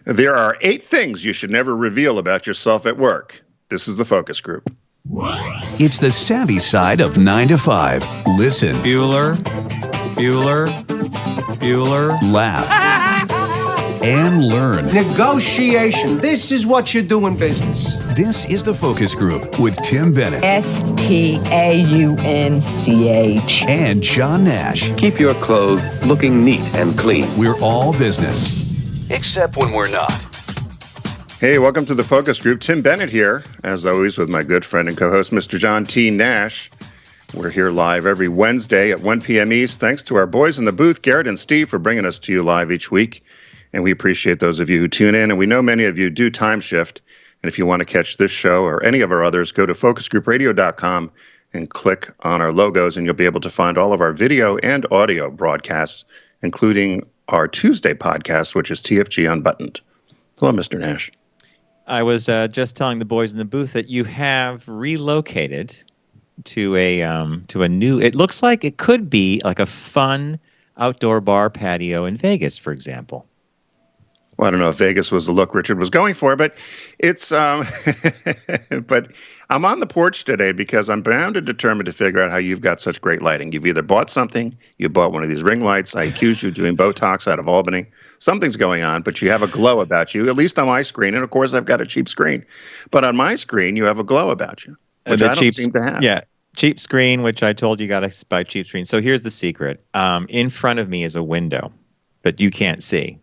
There are 8 things you should never reveal about yourself at work. This is the focus group. It's the savvy side of 9 to 5. Listen. Bueller. Laugh. And learn. Negotiation. This is what you do in business. This is the focus group with Tim Bennett. Staunch. And John Nash. Keep your clothes looking neat and clean. We're all business. Except when we're not. Hey, welcome to the focus group. Tim Bennett here, as always, with my good friend and co-host, Mr. John T. Nash. We're here live every Wednesday at 1 p.m. East. Thanks to our boys in the booth, Garrett and Steve, for bringing us to you live each week. And we appreciate those of you who tune in. And we know many of you do time shift. And if you want to catch this show or any of our others, go to focusgroupradio.com and click on our logos, and you'll be able to find all of our video and audio broadcasts, including our Tuesday podcast, which is TFG Unbuttoned. Hello, Mr. Nash. I was just telling the boys in the booth that you have relocated to a new. It looks like it could be like a fun outdoor bar patio in Vegas, for example. Well, I don't know if Vegas was the look Richard was going for, but it's. But I'm on the porch today because I'm bound and determined to figure out how you've got such great lighting. You've either bought something, you bought one of these ring lights. I accuse you of doing Botox out of Albany. Something's going on, but you have a glow about you, at least on my screen. And of course, I've got a cheap screen. But on my screen, you have a glow about you, which I don't seem to have. Yeah, cheap screen, which I told you got to buy cheap screen. So here's the secret. In front of me is a window, but you can't see.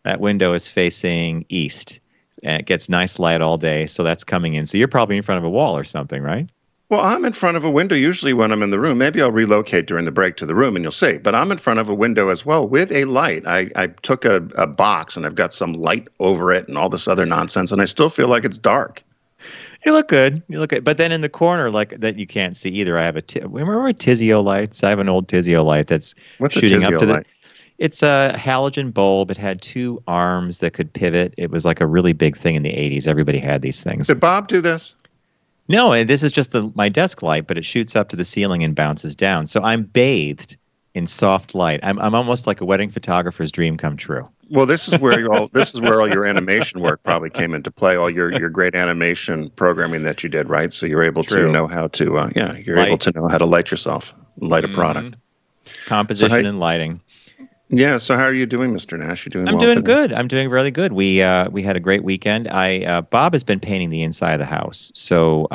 That window is facing east, and it gets nice light all day, so that's coming in. So you're probably in front of a wall or something, right? Well, I'm in front of a window usually when I'm in the room. Maybe I'll relocate during the break to the room and you'll see. But I'm in front of a window as well with a light. I took a box and I've got some light over it and all this other nonsense, and I still feel like it's dark. You look good. But then in the corner, like that, you can't see either. I have remember Tizio lights? I have an old Tizio light that's shooting up to the. It's a halogen bulb. It had 2 arms that could pivot. It was like a really big thing in the 80s. Everybody had these things. Did Bob do this? No, this is just my desk light, but it shoots up to the ceiling and bounces down. So I'm bathed in soft light. I'm almost like a wedding photographer's dream come true. Well, this is where all your animation work probably came into play. All your great animation programming that you did, right? So you're able to know how to able to know how to light yourself, light a product. Composition and lighting. Yeah. So how are you doing, Mr. Nash? You doing? I'm doing good. I'm doing really good. We had a great weekend. Bob has been painting the inside of the house. So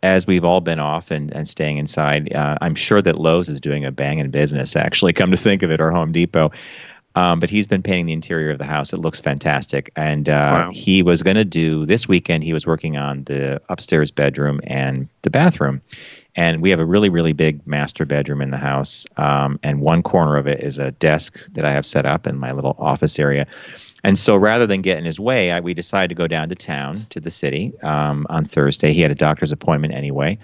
as we've all been off and staying inside, I'm sure that Lowe's is doing a banging business. Actually, come to think of it, or Home Depot. But he's been painting the interior of the house. It looks fantastic. And he was going to do this weekend. He was working on the upstairs bedroom and the bathroom. And we have a really, really big master bedroom in the house. And one corner of it is a desk that I have set up in my little office area. And so rather than get in his way, we decided to go down to town, to the city, on Thursday. He had a doctor's appointment anyway.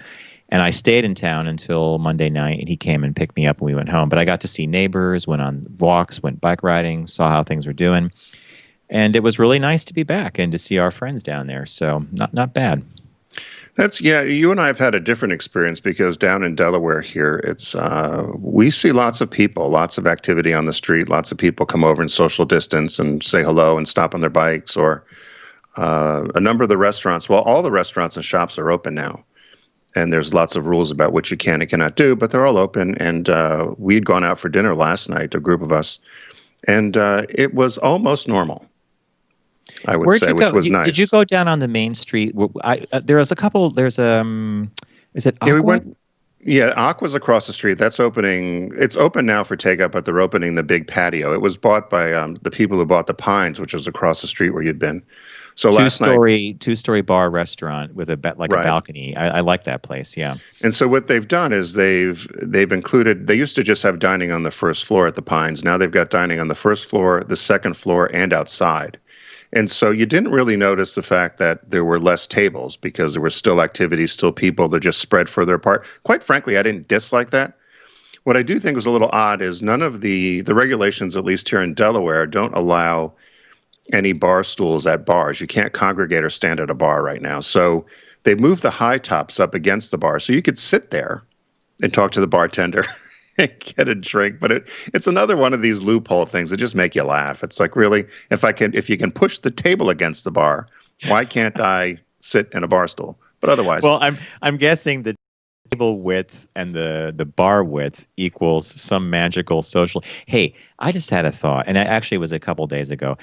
And I stayed in town until Monday night, and he came and picked me up and we went home. But I got to see neighbors, went on walks, went bike riding, saw how things were doing. And it was really nice to be back and to see our friends down there. So not bad. You and I have had a different experience because down in Delaware here, it's we see lots of people, lots of activity on the street, lots of people come over and social distance and say hello and stop on their bikes, or a number of the restaurants. Well, all the restaurants and shops are open now, and there's lots of rules about what you can and cannot do, but they're all open. And we'd gone out for dinner last night, a group of us, and it was almost normal. I would say, which was nice. Did you go down on the main street? There was a couple. There's is it Aqua? Yeah, we went. Yeah, Aqua's across the street. That's opening. It's open now for takeout, but they're opening the big patio. It was bought by the people who bought the Pines, which was across the street where you'd been. So last night, two-story bar restaurant with a balcony. I like that place. Yeah. And so what they've done is they've included. They used to just have dining on the first floor at the Pines. Now they've got dining on the first floor, the second floor, and outside. And so you didn't really notice the fact that there were less tables because there were still activities, still people that just spread further apart. Quite frankly, I didn't dislike that. What I do think was a little odd is none of the regulations, at least here in Delaware, don't allow any bar stools at bars. You can't congregate or stand at a bar right now. So they moved the high tops up against the bar so you could sit there and talk to the bartender get a drink. But it's another one of these loophole things that just make you laugh. It's like, really, if you can push the table against the bar, why can't I sit in a bar stool? But otherwise, Well, I'm guessing the table width and the bar width equals some magical social. Hey, I just had a thought, and it actually was a couple days ago,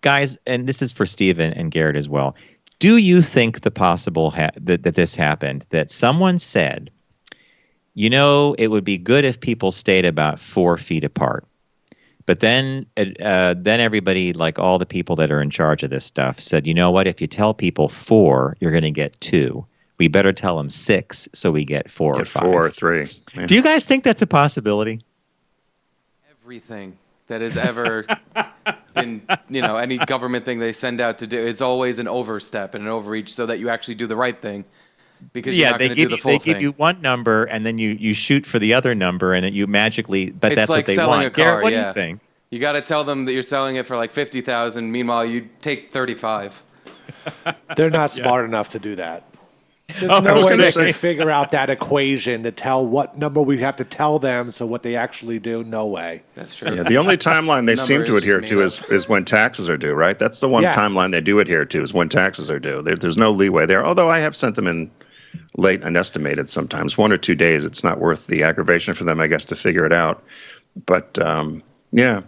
guys. And this is for Steven and Garrett as well. Do you think the possible that this happened? That someone said, it would be good if people stayed about 4 feet apart. But then everybody, like all the people that are in charge of this stuff, said, you know what? If you tell people 4, you're going to get 2. We better tell them 6 so we get 4 or 5. 4 or 3. Yeah. Do you guys think that's a possibility? Everything that has ever been, any government thing they send out to do is always an overstep and an overreach so that you actually do the right thing. Because you're not going to do the full thing. They give you one number, and then you shoot for the other number, and you magically. But that's like what they selling want. a car. Garrett, what do you think? You got to tell them that you're selling it for like 50,000. Meanwhile, you take 35. They're not smart enough to do that. There's no way they can figure out that equation to tell what number we have to tell them. So what they actually do, no way. That's true. Yeah, the only timeline they seem to adhere to is when taxes are due, right? That's the one timeline they do adhere to is when taxes are due. There's no leeway there. Although I have sent them in late and estimated sometimes 1 or 2 days. It's not worth the aggravation for them, I guess, to figure it out. But yeah,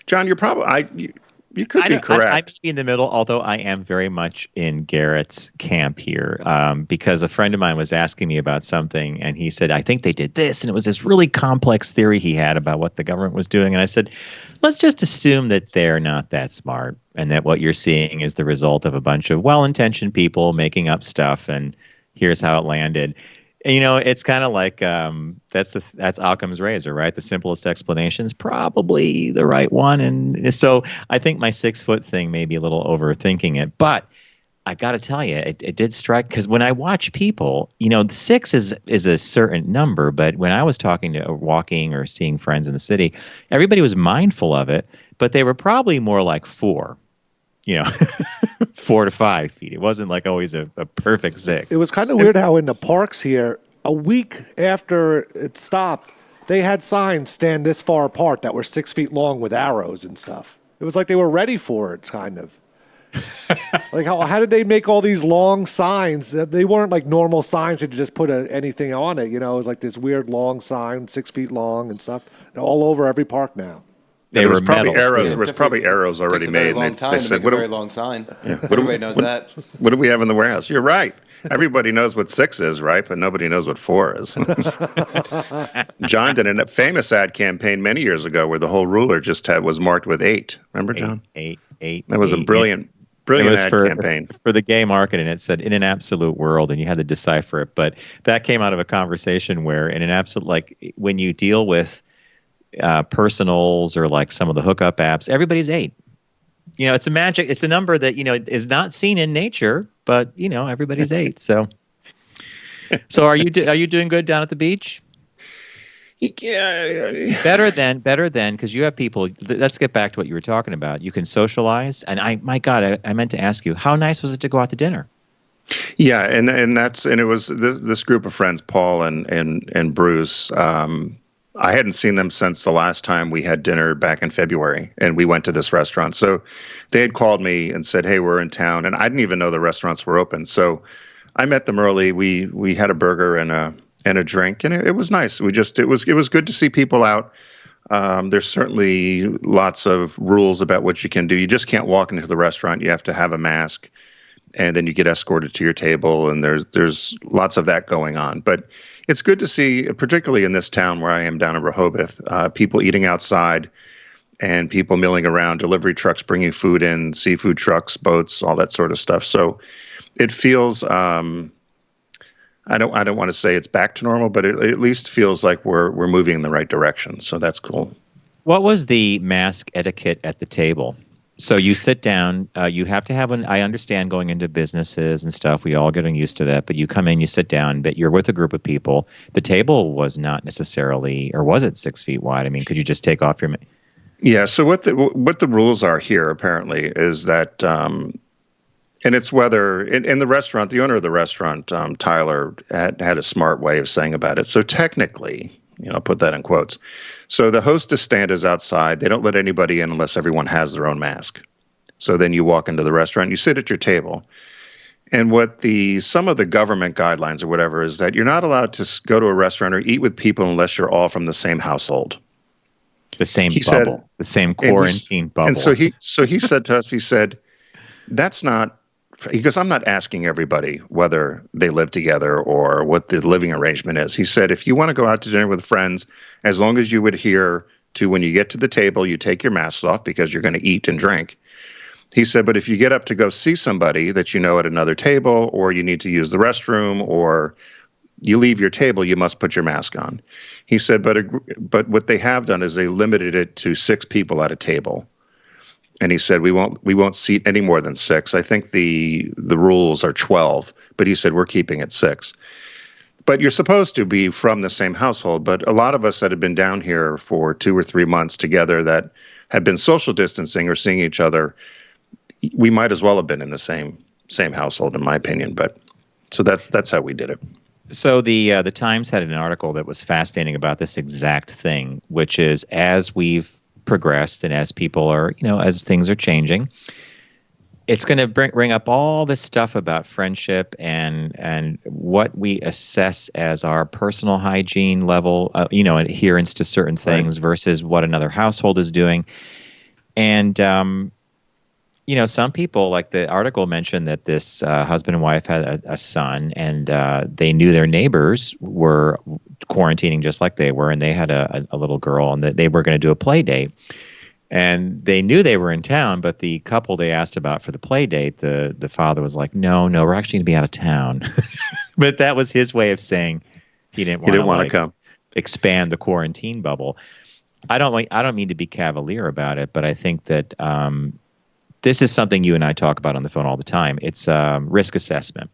John, you're probably you could be correct. I may be in the middle, although I am very much in Garrett's camp here, because a friend of mine was asking me about something, and he said, I think they did this, and it was this really complex theory he had about what the government was doing. And I said, let's just assume that they're not that smart, and that what you're seeing is the result of a bunch of well-intentioned people making up stuff, and here's how it landed. And, it's kind of like that's Occam's razor, right? The simplest explanation is probably the right one. And so I think my 6-foot thing may be a little overthinking it. But I got to tell you, it did strike, because when I watch people, 6 is a certain number. But when I was walking or seeing friends in the city, everybody was mindful of it, but they were probably more like 4. 4 to 5 feet. It wasn't like always a perfect 6. It was kind of weird how in the parks here, a week after it stopped, they had signs stand this far apart that were 6 feet long with arrows and stuff. It was like they were ready for it, kind of. Like how did they make all these long signs? They weren't like normal signs that you just put anything on it. It was like this weird long sign, 6 feet long and stuff, all over every park now. They were probably metal. arrows. There was probably arrows already made. Takes a very long time to make a very long sign. Yeah. Everybody knows that. What do we have in the warehouse? You're right. Everybody knows what 6 is, right? But nobody knows what 4 is. John did a famous ad campaign many years ago where the whole ruler was marked with 8. Remember, John? 8. That was a brilliant ad campaign. For the gay market, and it said, in an absolute world, and you had to decipher it. But that came out of a conversation where in an absolute, like when you deal with personals or like some of the hookup apps, everybody's 8. It's a number that is not seen in nature, but everybody's 8. So are you doing good down at the beach? Yeah. Better than because you have people. Let's get back to what you were talking about. You can socialize, and I meant to ask you, how nice was it to go out to dinner? Yeah, and it was this group of friends, Paul and Bruce. I hadn't seen them since the last time we had dinner back in February, and we went to this restaurant. So they had called me and said, hey, we're in town. And I didn't even know the restaurants were open. So I met them early. We had a burger and a drink, and it was nice. It was good to see people out. There's certainly lots of rules about what you can do. You just can't walk into the restaurant. You have to have a mask, and then you get escorted to your table, and there's lots of that going on. But it's good to see, particularly in this town where I am down in Rehoboth, people eating outside and people milling around, delivery trucks bringing food in, seafood trucks, boats, all that sort of stuff. So it feels, I don't want to say it's back to normal, but it at least feels like we're moving in the right direction. So that's cool. What was the mask etiquette at the table? So you sit down, you have to have I understand going into businesses and stuff, we all getting used to that, but you come in, you sit down, but you're with a group of people. The table was not necessarily, or was it 6 feet wide? I mean, could you just take off your... Yeah, so what the rules are here, apparently, is that, and it's whether, in the restaurant, the owner of the restaurant, Tyler, had a smart way of saying about it. So technically, put that in quotes. So the hostess stand is outside. They don't let anybody in unless everyone has their own mask. So then you walk into the restaurant, you sit at your table. And what some of the government guidelines or whatever is that you're not allowed to go to a restaurant or eat with people unless you're all from the same household. The same bubble, the same quarantine bubble. And so he said to us, he said, that's not, because I'm not asking everybody whether they live together or what the living arrangement is. He said, if you want to go out to dinner with friends, as long as you adhere to when you get to the table, you take your masks off because you're going to eat and drink. He said, but if you get up to go see somebody that you know at another table, or you need to use the restroom, or you leave your table, you must put your mask on. He said, but what they have done is they limited it to 6 people at a table. And he said, we won't seat any more than 6. I think the rules are 12, but he said, we're keeping it 6. But you're supposed to be from the same household. But a lot of us that have been down here for 2 or 3 months together that have been social distancing or seeing each other, we might as well have been in the same household, in my opinion. But so that's how we did it. So the Times had an article that was fascinating about this exact thing, which is as we've progressed and as people are, as things are changing, it's going to bring up all this stuff about friendship and what we assess as our personal hygiene level, adherence to certain things versus what another household is doing. And some people, like the article mentioned that this husband and wife had a son, and they knew their neighbors were quarantining just like they were, and they had a little girl, and that they were going to do a play date. And they knew they were in town, but the couple they asked about for the play date, the father was like, no, we're actually going to be out of town. But that was his way of saying he didn't want to come expand the quarantine bubble. I don't mean to be cavalier about it, but I think that this is something you and I talk about on the phone all the time. It's risk assessment.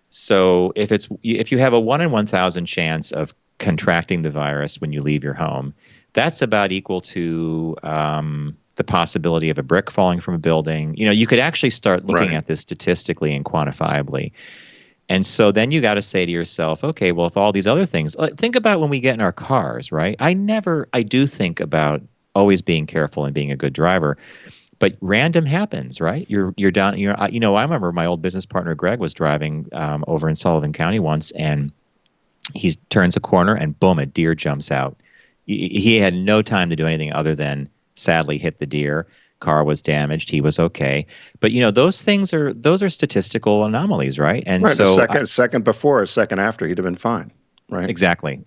So if you have a 1 in 1,000 chance of contracting the virus when you leave your home, that's about equal to the possibility of a brick falling from a building. You could actually start looking at this statistically and quantifiably. And so then you got to say to yourself, okay, well, if all these other things, think about when we get in our cars, right? I do think about always being careful and being a good driver. But random happens, right? You're down. I remember my old business partner Greg was driving over in Sullivan County once, and he turns a corner, and boom, a deer jumps out. He had no time to do anything other than sadly hit the deer. Car was damaged. He was okay. But those things are statistical anomalies, right? And so a second before, a second after, he'd have been fine. Right. Exactly.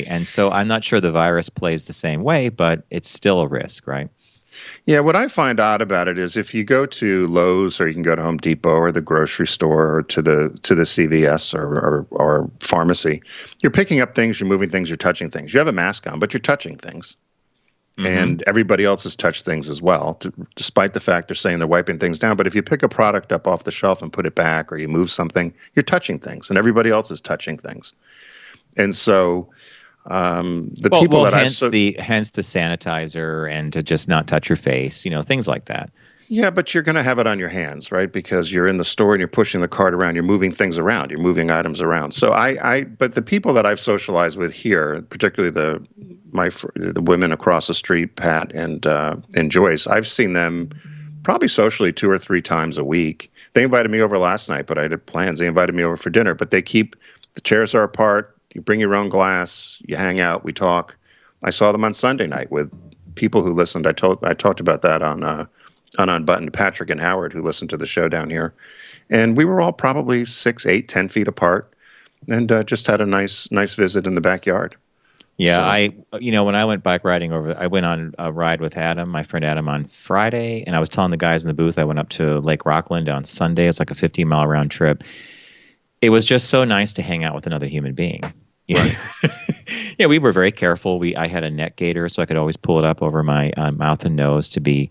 And so I'm not sure the virus plays the same way, but it's still a risk, right? Yeah, what I find odd about it is if you go to Lowe's, or you can go to Home Depot or the grocery store or to the CVS or pharmacy, you're picking up things, you're moving things, you're touching things. You have a mask on, but you're touching things. Mm-hmm. And everybody else has touched things as well, despite the fact they're saying they're wiping things down. But if you pick a product up off the shelf and put it back, or you move something, you're touching things, and everybody else is touching things. And so hence the sanitizer and to just not touch your face, things like that. Yeah, but you're going to have it on your hands, right? Because you're in the store and you're pushing the cart around, you're moving things around, you're moving items around. So but the people that I've socialized with here, particularly the women across the street, Pat and Joyce, I've seen them probably socially 2 or 3 times a week. They invited me over last night, but I had plans. They invited me over for dinner, but the chairs are apart. You bring your own glass, you hang out, we talk. I saw them on Sunday night with people who listened. I talked about that on Unbuttoned, Patrick and Howard, who listened to the show down here. And we were all probably 6, 8, 10 feet apart, and just had a nice visit in the backyard. Yeah, so, when I went bike riding I went on a ride with Adam, my friend Adam, on Friday, and I was telling the guys in the booth I went up to Lake Rockland on Sunday. It's like a 15-mile round trip. It was just so nice to hang out with another human being. Right. Yeah, we were very careful. I had a neck gaiter, so I could always pull it up over my mouth and nose to be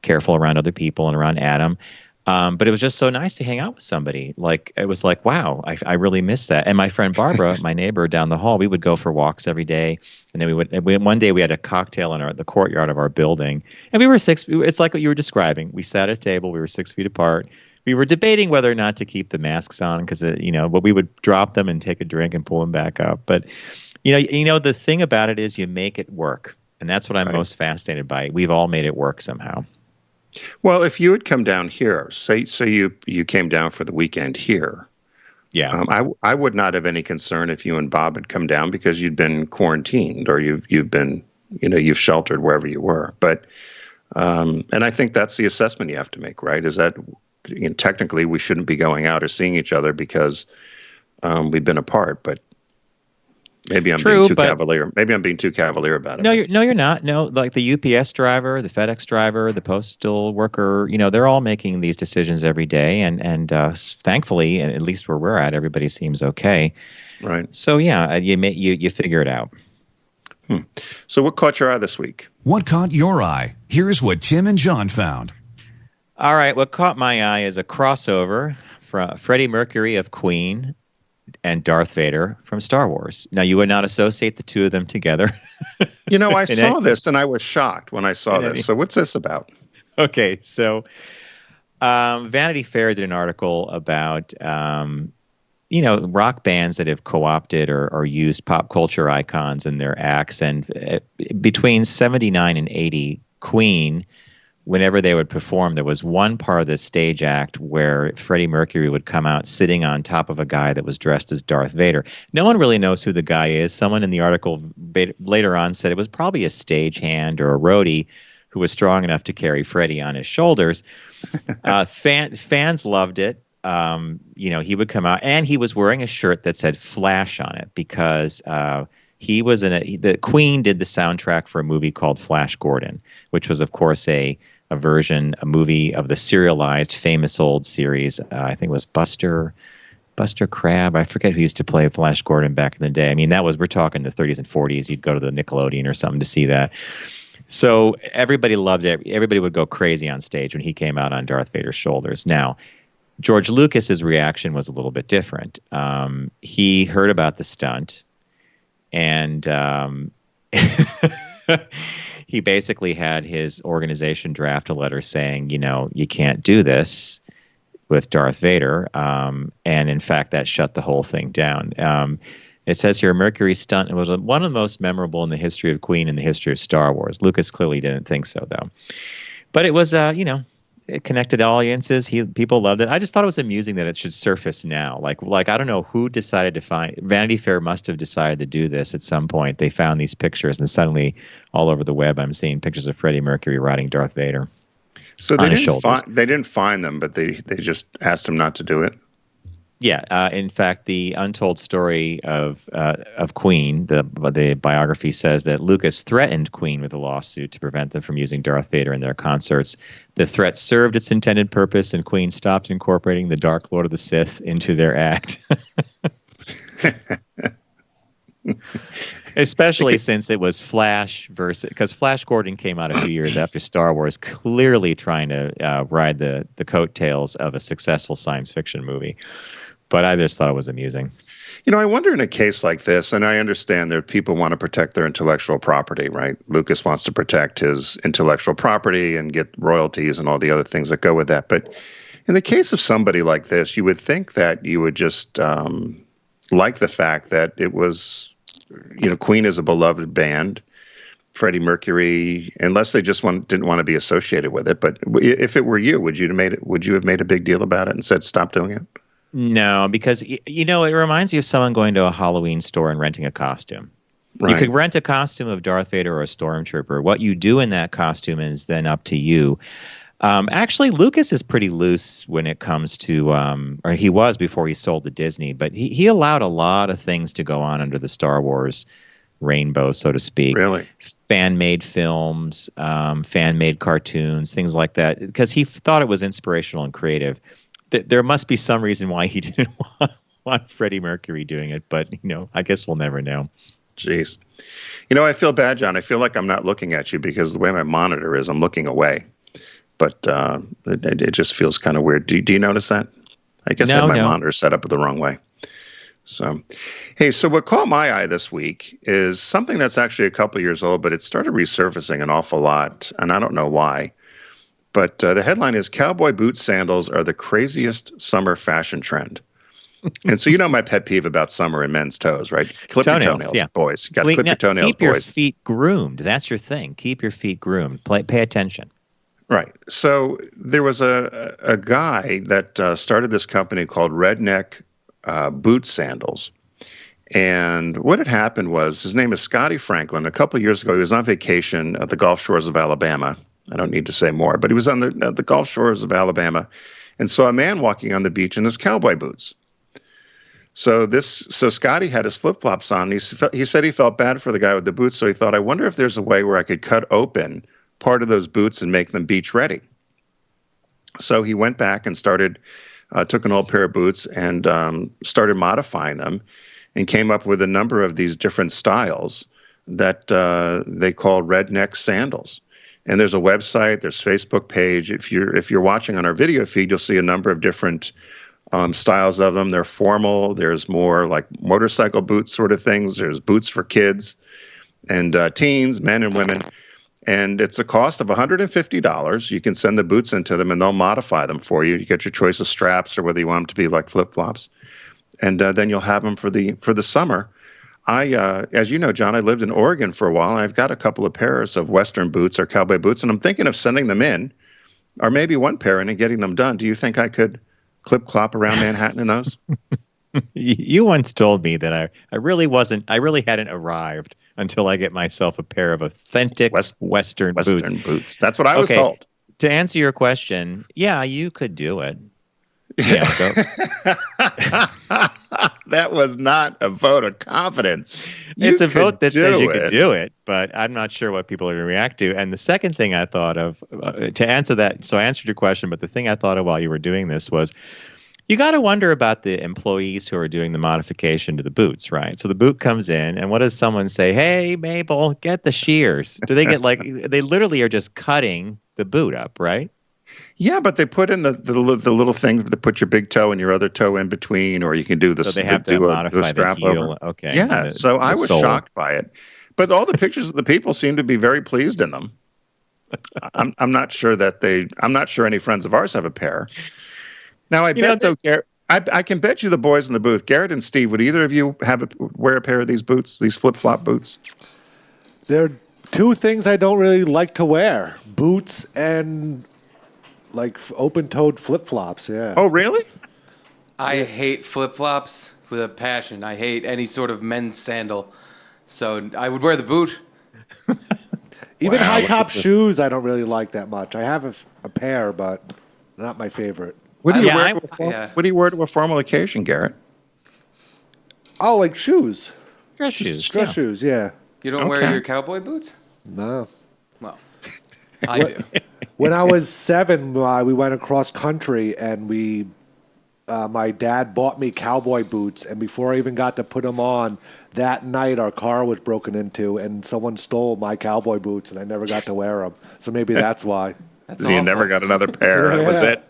careful around other people and around Adam. But it was just so nice to hang out with somebody. It was like, wow, I really missed that. And my friend Barbara, my neighbor down the hall, we would go for walks every day. And then one day we had a cocktail in the courtyard of our building. And we were it's like what you were describing. We sat at a table, we were 6 feet apart. We were debating whether or not to keep the masks on because, but we would drop them and take a drink and pull them back up. But, The thing about it is you make it work, and that's what I'm most fascinated by. We've all made it work somehow. Well, if you had come down here, say you came down for the weekend here, yeah, I would not have any concern if you and Bob had come down because you'd been quarantined or you've been you've sheltered wherever you were. But and I think that's the assessment you have to make, right? Is that technically we shouldn't be going out or seeing each other because we've been apart, but. Maybe I'm being too cavalier. Maybe I'm being too cavalier about it. No, you're not. No, like the UPS driver, the FedEx driver, the postal worker, they're all making these decisions every day, and thankfully, and at least where we're at, everybody seems okay. Right. So yeah, you figure it out. So what caught your eye this week? What caught your eye? Here's what Tim and John found. All right, what caught my eye is a crossover from Freddie Mercury of Queen and Darth Vader from Star Wars. Now, you would not associate the two of them together. I saw this and I was shocked when I saw this. So what's this about? Okay, so Vanity Fair did an article about, rock bands that have co-opted or used pop culture icons in their acts. And between 79 and 80, Queen, whenever they would perform, there was one part of the stage act where Freddie Mercury would come out sitting on top of a guy that was dressed as Darth Vader. No one really knows who the guy is. Someone in the article later on said it was probably a stagehand or a roadie who was strong enough to carry Freddie on his shoulders. Fans loved it. He would come out, and he was wearing a shirt that said Flash on it because he was the Queen did the soundtrack for a movie called Flash Gordon, which was, of course, a movie of the serialized famous old series. I think it was Buster Crabbe. I forget who used to play Flash Gordon back in the day. I mean, we're talking the 30s and 40s. You'd go to the Nickelodeon or something to see that. So everybody loved it. Everybody would go crazy on stage when he came out on Darth Vader's shoulders. Now, George Lucas's reaction was a little bit different. He heard about the stunt, and he basically had his organization draft a letter saying, you can't do this with Darth Vader. And in fact, that shut the whole thing down. It says here, Mercury's stunt was one of the most memorable in the history of Queen and the history of Star Wars. Lucas clearly didn't think so, though. But it was, it connected audiences. People loved it. I just thought it was amusing that it should surface now. Like I don't know who decided to find. Vanity Fair must have decided to do this at some point. They found these pictures, and suddenly, all over the web, I'm seeing pictures of Freddie Mercury riding Darth Vader. So they didn't find them, but they just asked him not to do it. Yeah. In fact, the untold story of Queen, the biography says that Lucas threatened Queen with a lawsuit to prevent them from using Darth Vader in their concerts. The threat served its intended purpose, and Queen stopped incorporating the Dark Lord of the Sith into their act. Especially since it was Flash because Flash Gordon came out a few years after Star Wars, clearly trying to ride the coattails of a successful science fiction movie. But I just thought it was amusing. I wonder in a case like this, and I understand that people want to protect their intellectual property, right? Lucas wants to protect his intellectual property and get royalties and all the other things that go with that. But in the case of somebody like this, you would think that you would just like the fact that it was, Queen is a beloved band. Freddie Mercury, unless they just didn't want to be associated with it. But if it were you, would you have made a big deal about it and said, stop doing it? No, because, it reminds me of someone going to a Halloween store and renting a costume. Right. You could rent a costume of Darth Vader or a stormtrooper. What you do in that costume is then up to you. Actually, Lucas is pretty loose when it comes to, or he was before he sold to Disney, but he allowed a lot of things to go on under the Star Wars rainbow, so to speak. Really? Fan-made films, fan-made cartoons, things like that, because he thought it was inspirational and creative. There must be some reason why he didn't want Freddie Mercury doing it, but, I guess we'll never know. Jeez. I feel bad, John. I feel like I'm not looking at you because the way my monitor is, I'm looking away. But it just feels kind of weird. Do you notice that? I guess I had my monitor set up the wrong way. So, hey, so what caught my eye this week is something that's actually a couple years old, but it started resurfacing an awful lot, and I don't know why. But the headline is, Cowboy boot sandals are the craziest summer fashion trend. And so my pet peeve about summer and men's toes, right? Clip your toenails, yeah. boys. You got to clip your toenails, keep your boys. feet groomed. That's your thing. Keep your feet groomed. Pay attention. Right. So there was a guy that started this company called Redneck Boot Sandals. And what had happened was, his name is Scotty Franklin. A couple of years ago, he was on vacation at the Gulf Shores of Alabama. I don't need to say more, but he was on the Gulf Shores of Alabama and saw a man walking on the beach in his cowboy boots. So Scotty had his flip-flops on. He said he felt bad for the guy with the boots, so he thought, I wonder if there's a way where I could cut open part of those boots and make them beach ready. So he went back and took an old pair of boots and started modifying them, and came up with a number of these different styles that they call redneck sandals. And there's a website, there's Facebook page. If you're watching on our video feed, you'll see a number of different styles of them. They're formal. There's more like motorcycle boots sort of things. There's boots for kids and teens, men and women. And it's a cost of $150. You can send the boots into them, and they'll modify them for you. You get your choice of straps or whether you want them to be like flip-flops. And then you'll have them for the summer. As you know, John, I lived in Oregon for a while, and I've got a couple of pairs of Western boots or cowboy boots, and I'm thinking of sending them in, or maybe one pair in and getting them done. Do you think I could clip-clop around Manhattan in those? You once told me that I really hadn't arrived until I get myself a pair of authentic Western boots. That's what I was told. To answer your question, yeah, you could do it. Yeah, that was not a vote of confidence. It's a vote that says you could do it, but I'm not sure what people are going to react to. And the second thing I thought of to answer that, so I answered your question, but the thing I thought of while you were doing this was, you got to wonder about the employees who are doing the modification to the boots, right? So the boot comes in, and what does someone say? Hey, Mabel, get the shears. Do they get they literally are just cutting the boot up, right? Yeah, but they put in the little thing to put your big toe and your other toe in between, or you can do the so they have to modify the strap heel. Over. Okay. Yeah, so I was shocked by it, but all the pictures of the people seem to be very pleased in them. I'm not sure I'm not sure any friends of ours have a pair. Now I bet though, Garrett, I can bet you the boys in the booth, Garrett and Steve, would either of you wear a pair of these boots, these flip-flop boots? There are two things I don't really like to wear: boots and like open-toed flip-flops, yeah. Oh, really? I hate flip-flops with a passion. I hate any sort of men's sandal. So I would wear the boot. Even high-top shoes I don't really like that much. I have a pair, but not my favorite. What do you wear to a formal occasion, Garrett? Oh, like shoes. Dress shoes. Dress shoes, yeah. You don't wear your cowboy boots? No. Well, I do. When I was 7, we went across country, and my dad bought me cowboy boots, and before I even got to put them on, that night our car was broken into, and someone stole my cowboy boots, and I never got to wear them. So maybe that's why. So you never got another pair. That was it.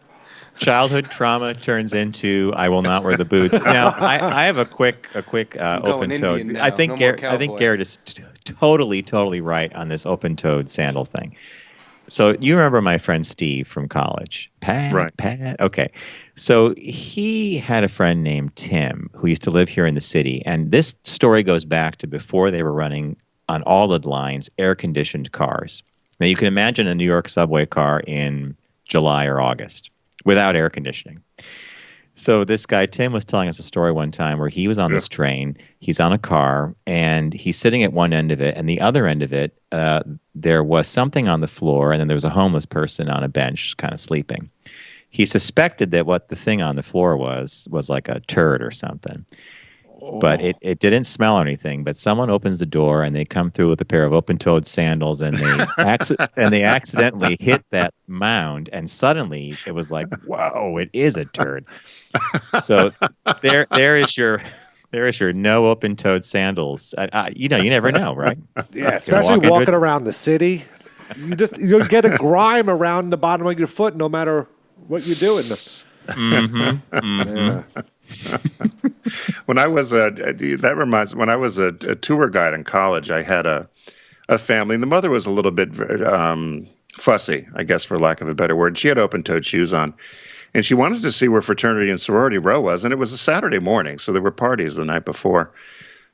Childhood trauma turns into I will not wear the boots. Now I have a quick open-toed. I think Garrett is totally right on this open-toed sandal thing. So you remember my friend Steve from college, Pat? Okay. So he had a friend named Tim who used to live here in the city, and this story goes back to before they were running on all the lines air-conditioned cars. Now you can imagine a New York subway car in July or August without air conditioning. So this guy, Tim, was telling us a story one time where he was on this train, he's on a car, and he's sitting at one end of it, and the other end of it, there was something on the floor, and then there was a homeless person on a bench kind of sleeping. He suspected that what the thing on the floor was like a turd or something. But it didn't smell or anything. But someone opens the door, and they come through with a pair of open-toed sandals, and they accidentally hit that mound, and suddenly it was like, whoa, it is a turd. So there is your no open-toed sandals. You never know, right? Yeah, especially walking around the city. You get a grime around the bottom of your foot, no matter what you're doing. Yeah. When I was when I was a tour guide in college, I had a family, and the mother was a little bit fussy, I guess, for lack of a better word. She had open-toed shoes on, And she wanted to see where fraternity and sorority row was, and it was a Saturday morning, so there were parties the night before.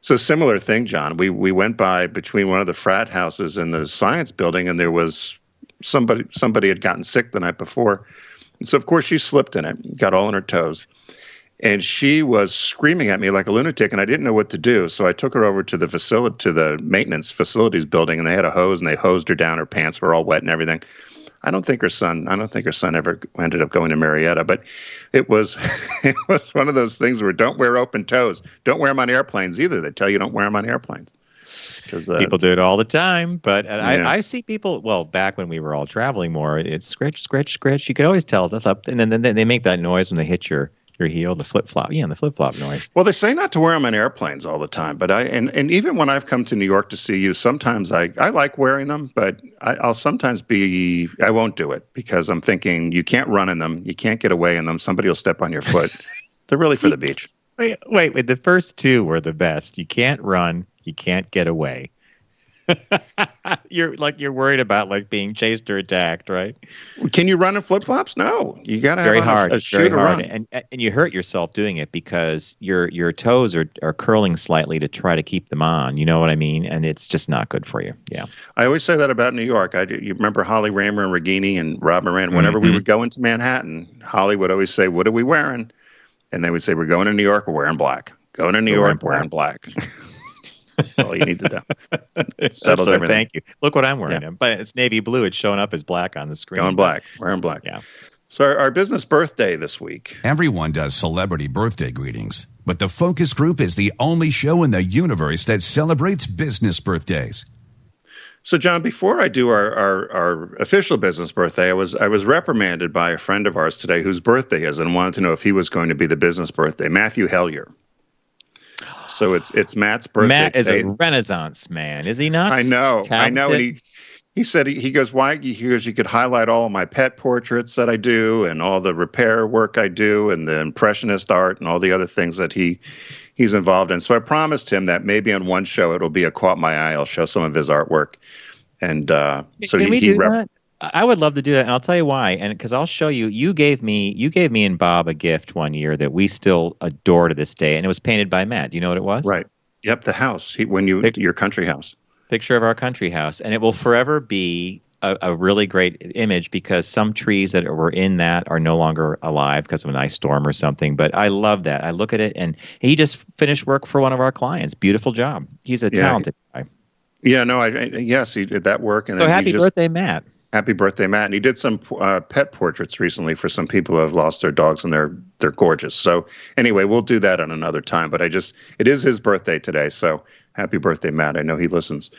So similar thing, John. We went by between one of the frat houses and the science building, and there was somebody had gotten sick the night before. And so, of course, she slipped in it, got all on her toes. And she was screaming at me like a lunatic, and I didn't know what to do. So I took her over to the maintenance facilities building, and they had a hose, and they hosed her down. Her pants were all wet and everything. I don't think her son ever ended up going to Marietta, but it was one of those things where don't wear open toes. Don't wear them on airplanes either. They tell you don't wear them on airplanes. People do it all the time, but I see people. Well, back when we were all traveling more, it's scritch, scritch, scritch. You could always tell that's up, and then they make that noise when they hit your heel, the flip flop. Yeah, the flip flop noise. Well, they say not to wear them on airplanes all the time, but and even when I've come to New York to see you, sometimes I like wearing them, but I'll sometimes I won't do it because I'm thinking you can't run in them, you can't get away in them. Somebody will step on your foot. They're really for the beach. Wait. The first two were the best. You can't run. You can't get away. You're worried about being chased or attacked, right? Can you run in flip flops? No, you got to have a shoe to run. And you hurt yourself doing it because your toes are curling slightly to try to keep them on. You know what I mean? And it's just not good for you. Yeah. I always say that about New York. You remember Holly Raymer and Regini and Rob Moran. Whenever we would go into Manhattan, Holly would always say, "What are we wearing?" And they would say, "We're going to New York. We're wearing black. Going to New York. Wearing black." That's all you need to do. Settles everything. Thank you. Look what I'm wearing. Yeah. But it's navy blue. It's showing up as black on the screen. Going black. Wearing black. Yeah. So our business birthday this week. Everyone does celebrity birthday greetings, but the Focus Group is the only show in the universe that celebrates business birthdays. So, John, before I do our official business birthday, I was reprimanded by a friend of ours today whose birthday is, and wanted to know if he was going to be the business birthday. Matthew Hellier. So it's Matt's birthday. Matt is today. a Renaissance man, is he not? I know. And he said he goes, why? He goes, you could highlight all of my pet portraits that I do, and all the repair work I do, and the impressionist art, and all the other things that he's involved in. So I promised him that maybe on one show it'll be a caught my eye. I'll show some of his artwork, and so can we do that? I would love to do that, and I'll tell you why. And because I'll show you, you gave me and Bob a gift one year that we still adore to this day, and it was painted by Matt. Do you know what it was? Right. Yep, the house. Your country house. Picture of our country house, and it will forever be a really great image because some trees that were in that are no longer alive because of an ice storm or something. But I love that. I look at it, and he just finished work for one of our clients. Beautiful job. He's a talented guy. Yeah. No. Yes, he did that work. And so then happy birthday, Matt. Happy birthday, Matt. And he did some pet portraits recently for some people who have lost their dogs, and they're gorgeous. So anyway, we'll do that on another time. But it is his birthday today. So happy birthday, Matt. I know he listens.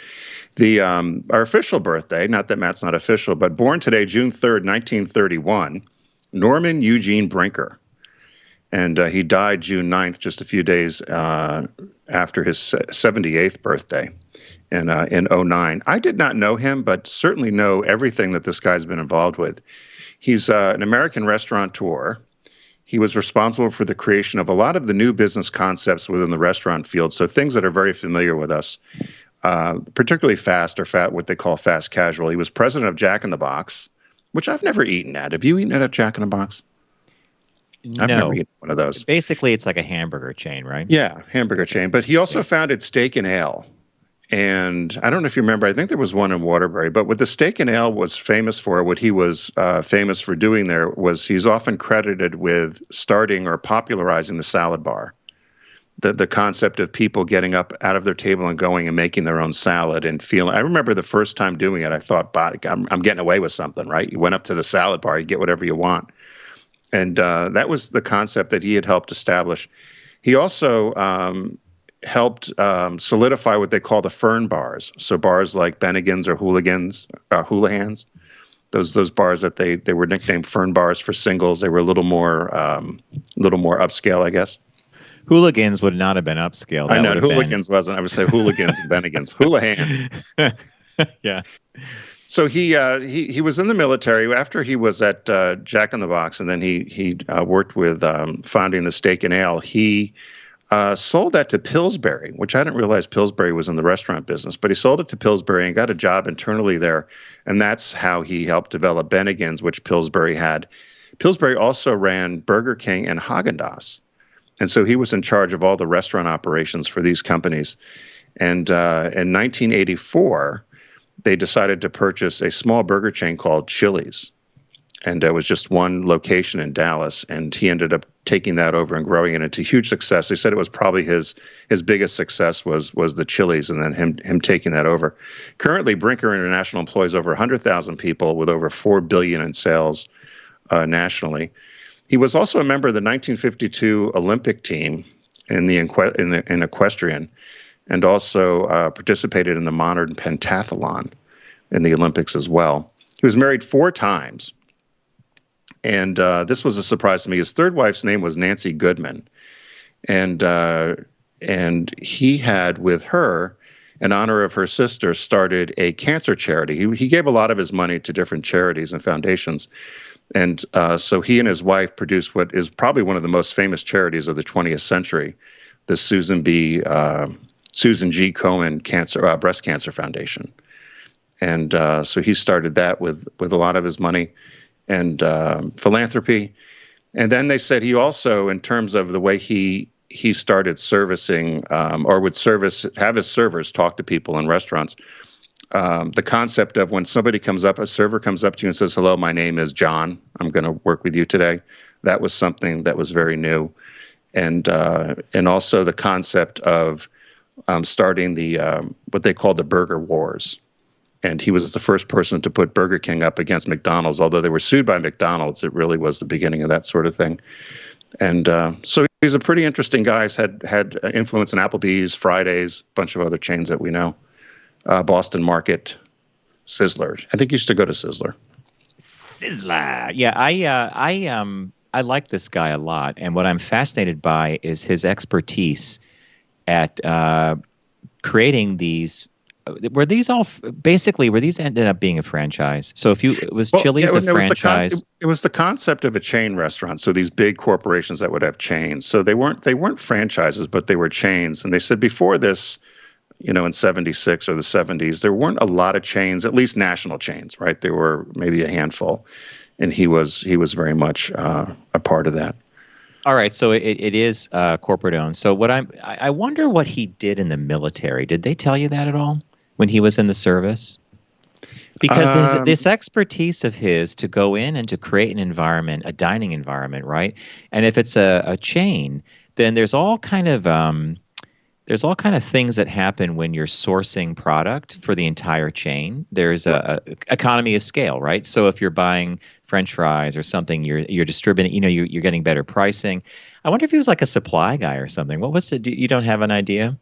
Our official birthday, not that Matt's not official, but born today, June 3rd, 1931, Norman Eugene Brinker. And he died June 9th, just a few days after his 78th birthday. In 2009. I did not know him, but certainly know everything that this guy's been involved with. He's an American restaurateur. He was responsible for the creation of a lot of the new business concepts within the restaurant field, so things that are very familiar with us, particularly what they call fast casual. He was president of Jack in the Box, which I've never eaten at. Have you eaten at Jack in the Box? I've never eaten one of those. Basically, it's like a hamburger chain, right? Yeah, hamburger chain. But he also founded Steak and Ale. And I don't know if you remember, I think there was one in Waterbury, but what the Steak and Ale was famous for, what he was famous for doing there was he's often credited with starting or popularizing the salad bar. The concept of people getting up out of their table and going and making their own salad and feeling. I remember the first time doing it, I thought, I'm getting away with something, right? You went up to the salad bar, you get whatever you want. And that was the concept that he had helped establish. He also helped solidify what they call the fern bars. So bars like Bennigan's or Houlihan's, those bars that they were nicknamed fern bars for singles. They were a little more upscale, I guess. Hooligans would not have been upscale. I know Hooligans wasn't. I would say Hooligans and Bennigan's. Houlihan's. Yeah. So he was in the military after he was at Jack in the Box, and then he worked with founding the Steak and Ale. He sold that to Pillsbury, which I didn't realize Pillsbury was in the restaurant business, but he sold it to Pillsbury and got a job internally there. And that's how he helped develop Bennigan's, which Pillsbury had. Pillsbury also ran Burger King and Haagen-Dazs. And so he was in charge of all the restaurant operations for these companies. And in 1984, they decided to purchase a small burger chain called Chili's. And it was just one location in Dallas. And he ended up taking that over and growing it into huge success. He said it was probably his biggest success was the Chili's, and then him taking that over. Currently, Brinker International employs over 100,000 people with over $4 billion in sales nationally. He was also a member of the 1952 Olympic team in equestrian, and also participated in the modern pentathlon in the Olympics as well. He was married 4 times. And this was a surprise to me. His third wife's name was Nancy Goodman. And he had, with her, in honor of her sister, started a cancer charity. He gave a lot of his money to different charities and foundations. And so he and his wife produced what is probably one of the most famous charities of the 20th century, the Susan G. Komen Breast Cancer Foundation. And so he started that with a lot of his money and philanthropy. And then they said he also, in terms of the way he started servicing or would have his servers talk to people in restaurants, the concept of when a server comes up to you and says, "Hello, my name is John. I'm going to work with you today." That was something that was very new. And also the concept of starting the what they called the Burger Wars. And he was the first person to put Burger King up against McDonald's. Although they were sued by McDonald's, it really was the beginning of that sort of thing. And so he's a pretty interesting guy. He's had influence in Applebee's, Fridays, a bunch of other chains that we know. Boston Market, Sizzler. I think you used to go to Sizzler. Sizzler. Yeah, I like this guy a lot. And what I'm fascinated by is his expertise at creating these. Were these ended up being a franchise? So if Chili's a franchise? It was the concept of a chain restaurant. So these big corporations that would have chains. So they weren't franchises, but they were chains. And they said before this, in 76 or the 70s, there weren't a lot of chains, at least national chains, right? There were maybe a handful. And he was very much a part of that. All right, so it is corporate owned. So I wonder what he did in the military. Did they tell you that at all when he was in the service? Because this expertise of his to go in and to create an environment, a dining environment, right? And if it's a chain, then there's all kind of things that happen when you're sourcing product for the entire chain. There's a economy of scale, right? So if you're buying French fries or something, you're distributing, you're getting better pricing. I wonder if he was like a supply guy or something. What was it? You don't have an idea?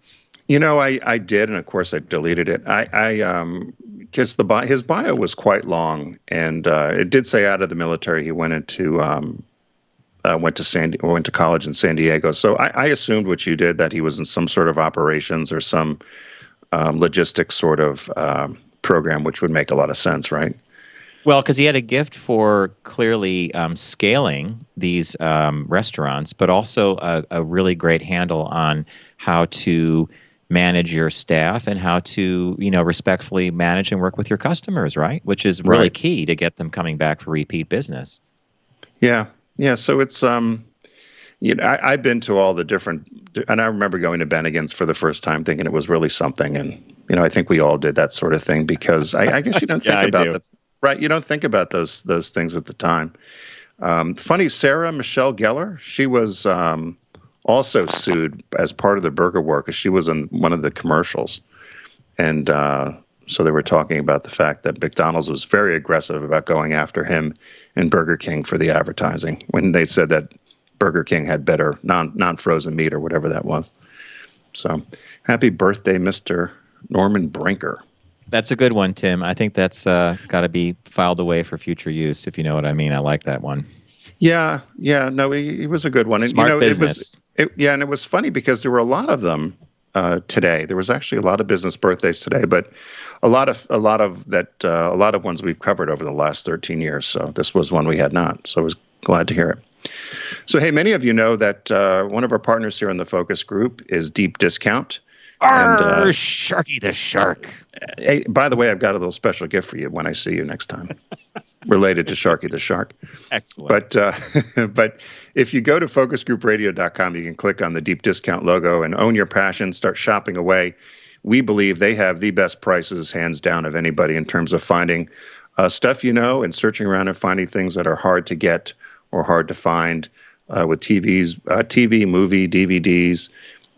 I did, and of course I deleted it. Because his bio was quite long, and it did say out of the military he went to college in San Diego. So I assumed what you did, that he was in some sort of operations or some logistics sort of program, which would make a lot of sense, right? Well, because he had a gift for clearly scaling these restaurants, but also a really great handle on how to manage your staff and how to, respectfully manage and work with your customers, right? Which is really key to get them coming back for repeat business. Yeah. Yeah. So it's, I've been to all the different, and I remember going to Bennigan's for the first time thinking it was really something. And, I think we all did that sort of thing because I guess you don't think about right. You don't think about those things at the time. Funny, Sarah Michelle Gellar, she was also sued as part of the Burger War because she was in one of the commercials. And so they were talking about the fact that McDonald's was very aggressive about going after him and Burger King for the advertising when they said that Burger King had better non-frozen meat or whatever that was. So happy birthday, Mr. Norman Brinker. That's a good one, Tim. I think that's got to be filed away for future use, if you know what I mean. I like that one. Yeah. No, he was a good one. And, Smart business. And it was funny because there were a lot of them today. There was actually a lot of business birthdays today, but a lot of ones we've covered over the last 13 years. So this was one we had not. So I was glad to hear it. So, hey, many of you know that one of our partners here in the focus group is Deep Discount. Sharky the Shark. Hey, by the way, I've got a little special gift for you when I see you next time. related to Sharky the Shark. Excellent. But if you go to focusgroupradio.com, you can click on the deep discount logo and own your passion, start shopping away. We believe they have the best prices, hands down, of anybody in terms of finding stuff and searching around and finding things that are hard to get or hard to find with TV, movie, DVDs,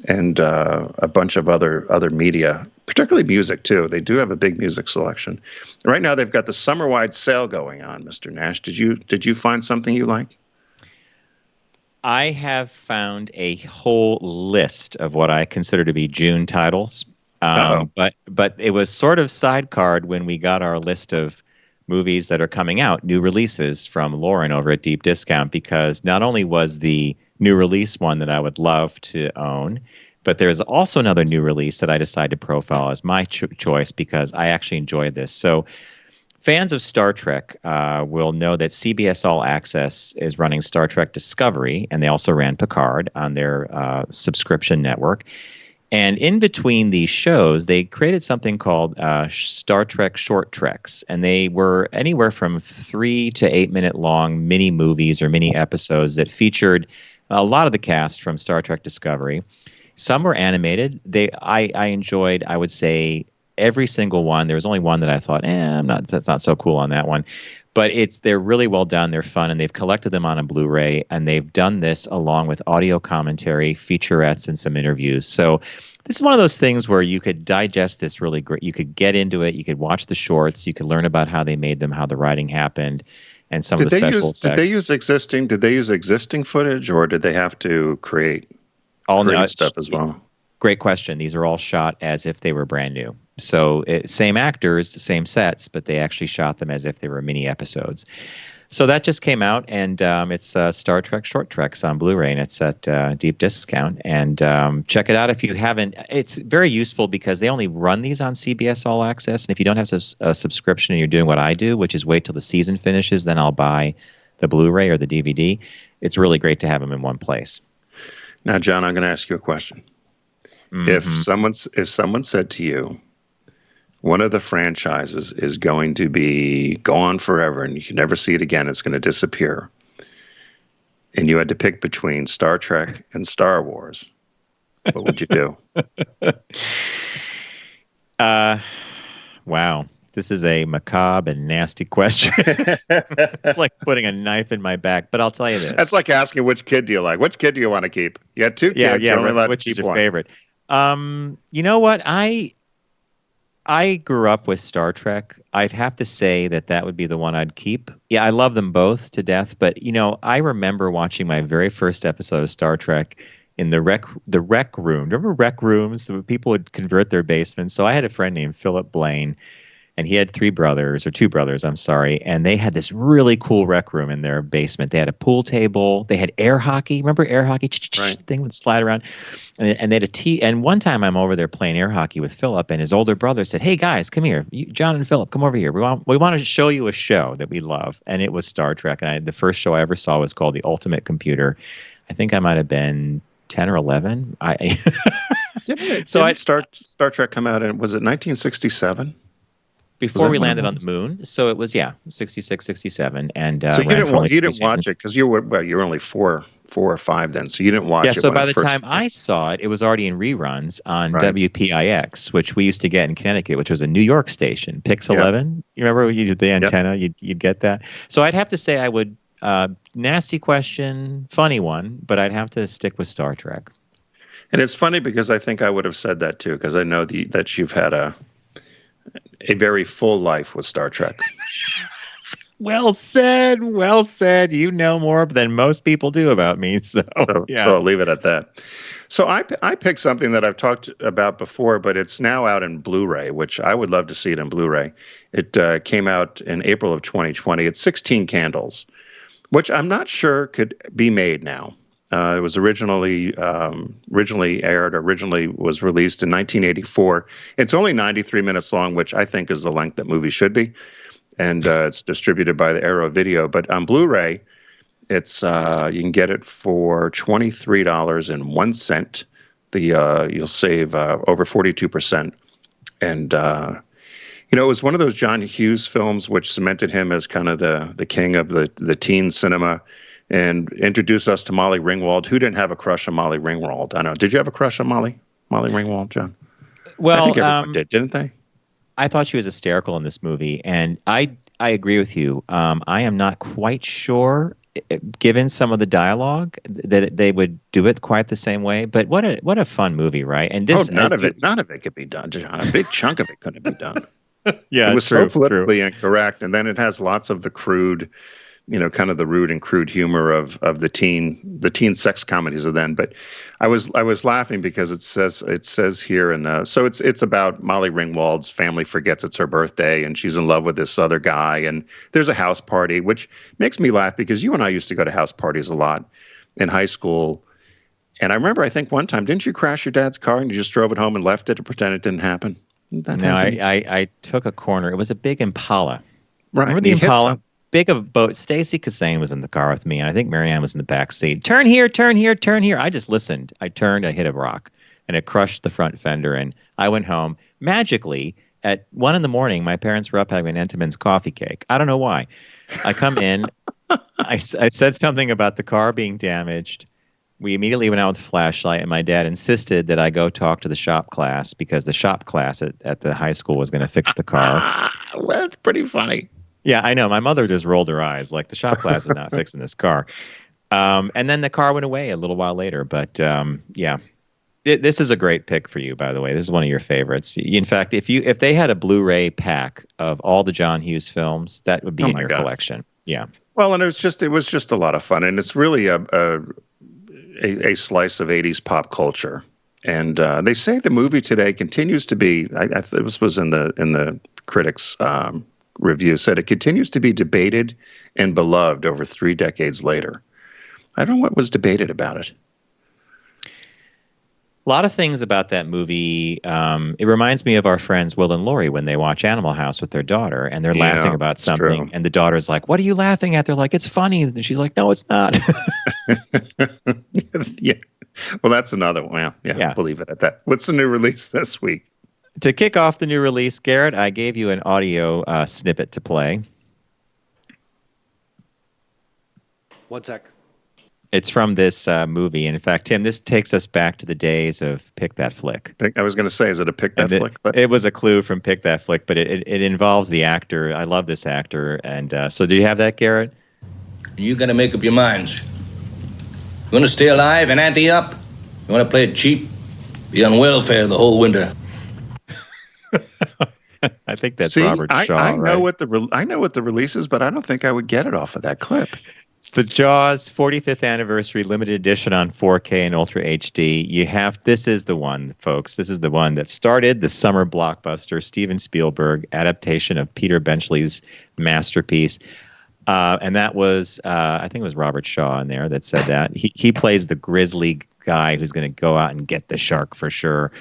and a bunch of other media, particularly music too. They do have a big music selection. Right now, they've got the summer-wide sale going on. Mr. Nash, did you find something you like? I have found a whole list of what I consider to be June titles. But it was sort of sidecard when we got our list of movies that are coming out, new releases from Lauren over at Deep Discount, because not only was the new release one that I would love to own, but there's also another new release that I decided to profile as my choice because I actually enjoyed this. So fans of Star Trek will know that CBS All Access is running Star Trek Discovery, and they also ran Picard on their subscription network. And in between these shows, they created something called Star Trek Short Treks. And they were anywhere from 3 to 8 minute long mini movies or mini episodes that featured a lot of the cast from Star Trek Discovery. Some were animated. I enjoyed, I would say, every single one. There was only one that I thought, that's not so cool on that one. But they're really well done. They're fun, and they've collected them on a Blu-ray, and they've done this along with audio commentary, featurettes, and some interviews. So this is one of those things where you could digest this really great. You could get into it. You could watch the shorts. You could learn about how they made them, how the writing happened, and some of the special effects. Did they use existing footage, or did they have to create stuff as well? Great question. These are all shot as if they were brand new. So same actors, same sets, but they actually shot them as if they were mini episodes. So that just came out, and it's Star Trek Short Treks on Blu-ray, and it's at Deep Discount. And check it out if you haven't. It's very useful because they only run these on CBS All Access. And if you don't have a subscription and you're doing what I do, which is wait till the season finishes, then I'll buy the Blu-ray or the DVD. It's really great to have them in one place. Now, John, I'm going to ask you a question. Mm-hmm. If someone said to you, one of the franchises is going to be gone forever and you can never see it again, it's going to disappear, and you had to pick between Star Trek and Star Wars, what would you do? Wow. This is a macabre and nasty question. It's like putting a knife in my back, but I'll tell you this. That's like asking which kid do you like? Which kid do you want to keep? You had 2 kids. Yeah. You're only allowed Which to keep is your one. favorite? You know what? I grew up with Star Trek. I'd have to say that would be the one I'd keep. Yeah, I love them both to death, but I remember watching my very first episode of Star Trek in the rec room. Remember rec rooms? So people would convert their basements. So I had a friend named Philip Blaine, and he had 2 brothers, I'm sorry, and they had this really cool rec room in their basement. They had a pool table. They had air hockey. Remember air hockey? Right. Thing would slide around. And they had a tea. And one time I'm over there playing air hockey with Philip, and his older brother said, "Hey guys, come here. John and Philip, come over here. We want to show you a show that we love." And it was Star Trek. And the first show I ever saw was called The Ultimate Computer. I think I might have been 10 or 11. Didn't Star Trek come out in, was it 1967? Before we landed on the moon, so it was 66, 67, and so you didn't watch it because you were only 4 or 5 then, so you didn't watch it. Yeah, so by the time I saw it, it was already in reruns on WPIX, which we used to get in Connecticut, which was a New York station, Pix 11. You remember when you did the antenna? You'd get that. So I'd have to say I would. Nasty question, funny one, but I'd have to stick with Star Trek. And it's funny because I think I would have said that too, because I know that you've had a very full life with Star Trek. Well said. You know more than most people do about me. So I'll leave it at that. So I picked something that I've talked about before, but it's now out in Blu-ray, which I would love to see it in Blu-ray. It came out in April of 2020. It's 16 Candles, which I'm not sure could be made now. It was originally was released in 1984. It's only 93 minutes long, which I think is the length that movies should be. And it's distributed by the Arrow Video. But on Blu-ray, it's you can get it for $23.01. You'll save over 42%. And You know, it was one of those John Hughes films which cemented him as kind of the king of the teen cinema and introduced us to Molly Ringwald. Who didn't have a crush on Molly Ringwald? I don't know. Did you have a crush on Molly Ringwald, John? Well, I think everyone did, didn't they? I thought she was hysterical in this movie, and I agree with you. I am not quite sure, given some of the dialogue, that they would do it quite the same way. But what a fun movie, right? And this none of it could be done, John. A big chunk of it couldn't be done. Yeah, it was so politically incorrect, and then it has lots of the crude, kind of the rude and crude humor of the teen sex comedies of then. But I was laughing because it says here, and so it's about Molly Ringwald's family forgets it's her birthday, and she's in love with this other guy, and there's a house party, which makes me laugh because you and I used to go to house parties a lot in high school. And I remember, I think one time, didn't you crash your dad's car and you just drove it home and left it to pretend it didn't happen? No, I took a corner. It was a big Impala. Right. Remember the Impala? Big of a boat. Stacy Cassane was in the car with me, and I think Marianne was in the back seat. Turn here, turn here, turn here. I just listened. I turned, I hit a rock, and it crushed the front fender, and I went home. Magically, at 1 a.m, my parents were up having an Entenmann's coffee cake. I don't know why. I come in. I said something about the car being damaged. We immediately went out with a flashlight, and my dad insisted that I go talk to the shop class because the shop class at the high school was going to fix the car. Well, that's pretty funny. Yeah, I know. My mother just rolled her eyes like the shop class is not fixing this car. And then the car went away a little while later. But yeah, this is a great pick for you, by the way. This is one of your favorites. In fact, if they had a Blu-ray pack of all the John Hughes films, that would be in your collection. Yeah. Well, and it was just a lot of fun, and it's really a slice of 80s pop culture. And they say the movie today continues to be. This was in the critics' review, said it continues to be debated and beloved over 3 decades later. I don't know what was debated about it. A lot of things about that movie. It reminds me of our friends Will and Lori when they watch Animal House with their daughter, and they're laughing about something, and the daughter's like, "What are you laughing at?" They're like, "It's funny," and she's like, "No, it's not." Yeah. Well, that's another one. Yeah, I'll believe it at that. What's the new release this week? To kick off the new release, Garrett, I gave you an audio snippet to play. 1 sec. It's from this movie. And in fact, Tim, this takes us back to the days of Pick That Flick. I was going to say, is it a Pick That Flick? It was a clue from Pick That Flick, but it involves the actor. I love this actor. And so do you have that, Garrett? You got to make up your minds. You want to stay alive and ante up? You want to play it cheap? Be on welfare the whole winter. I think that's Robert Shaw. I know what the release is, but I don't think I would get it off of that clip. The Jaws 45th anniversary limited edition on 4K and Ultra HD. This is the one, folks. This is the one that started the summer blockbuster Steven Spielberg adaptation of Peter Benchley's masterpiece. And that was, I think it was Robert Shaw in there that said that. He plays the grizzly guy who's going to go out and get the shark for sure.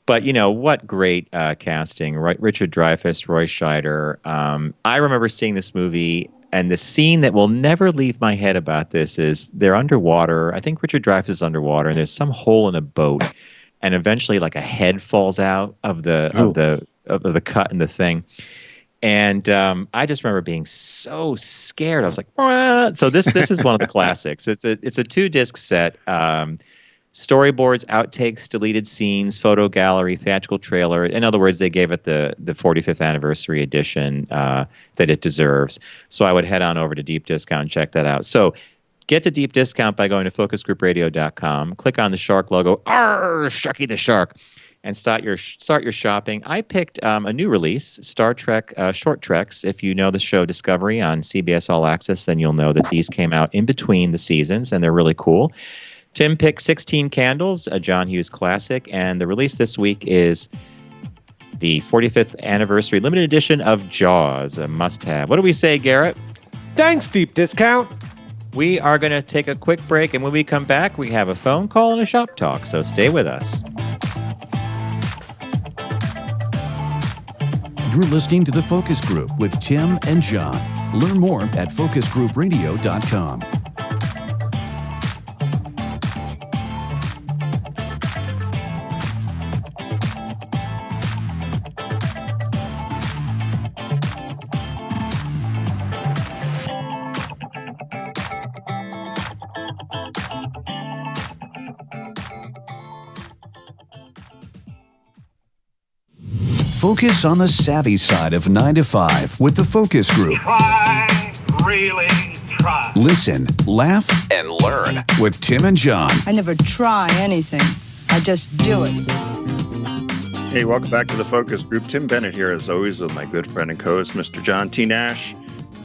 But, what great casting, right? Richard Dreyfuss, Roy Scheider. I remember seeing this movie, and the scene that will never leave my head about this is they're underwater. I think Richard Dreyfuss is underwater, and there's some hole in a boat, and eventually, like, a head falls out of the cut in the thing. And I just remember being so scared. I was like, what? So this is one of the classics. It's a 2-disc set. Storyboards, outtakes, deleted scenes, photo gallery, theatrical trailer. In other words, they gave it the 45th anniversary edition that it deserves. So I would head on over to Deep Discount and check that out. So get to Deep Discount by going to focusgroupradio.com. Click on the shark logo, Sharky the Shark, and start your shopping. I picked a new release, Star Trek Short Treks. If you know the show Discovery on CBS All Access, then you'll know that these came out in between the seasons, and they're really cool. Tim picked 16 Candles, a John Hughes classic, and the release this week is the 45th anniversary limited edition of Jaws, a must-have. What do we say, Garrett? Thanks, Deep Discount. We are going to take a quick break, and when we come back, we have a phone call and a shop talk, so stay with us. You're listening to The Focus Group with Tim and John. Learn more at focusgroupradio.com. Focus on the savvy side of 9 to 5 with the Focus Group. Try, really try. Listen, laugh, and learn with Tim and John. I never try anything. I just do it. Hey, welcome back to the Focus Group. Tim Bennett here, as always, with my good friend and co-host, Mr. John T. Nash.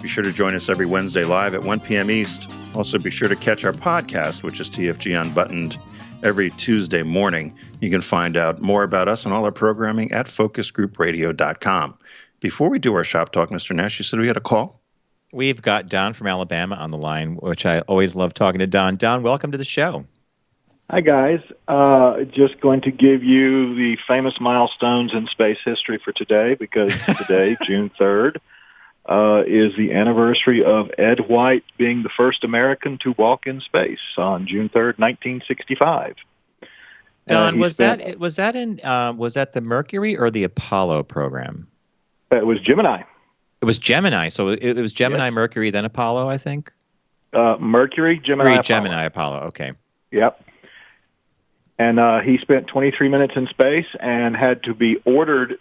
Be sure to join us every Wednesday live at 1 p.m. East. Also, be sure to catch our podcast, which is TFG Unbuttoned, every Tuesday morning. You can find out more about us and all our programming at focusgroupradio.com. Before we do our shop talk, Mr. Nash, you said we had a call? We've got Don from Alabama on the line, which I always love talking to Don. Don, welcome to the show. Hi, guys. Just going to give you the famous milestones in space history for today, because today, June 3rd, is the anniversary of Ed White being the first American to walk in space on June 3rd, 1965. Don, was that the Mercury or the Apollo program? It was Gemini. It was Gemini. So it was Gemini, yes. Mercury, then Apollo, I think? Mercury, Gemini, Apollo. Gemini, Apollo. Okay. Yep. And he spent 23 minutes in space and had to be ordered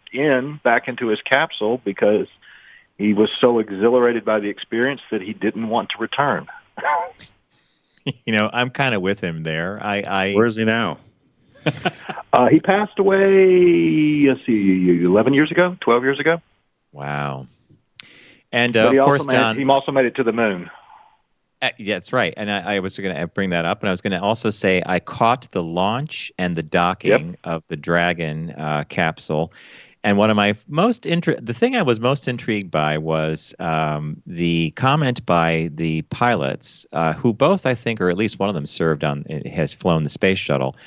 back into his capsule because he was so exhilarated by the experience that he didn't want to return. I'm kind of with him there. Where is he now? He passed away, 11 years ago, 12 years ago. Wow. And of course, Don, he also made it to the moon. Yeah, that's right. And I was going to bring that up, and I was going to also say I caught the launch and the docking of the Dragon capsule. And one of my the thing I was most intrigued by was the comment by the pilots, who both, I think, or at least one of them has flown the space shuttle.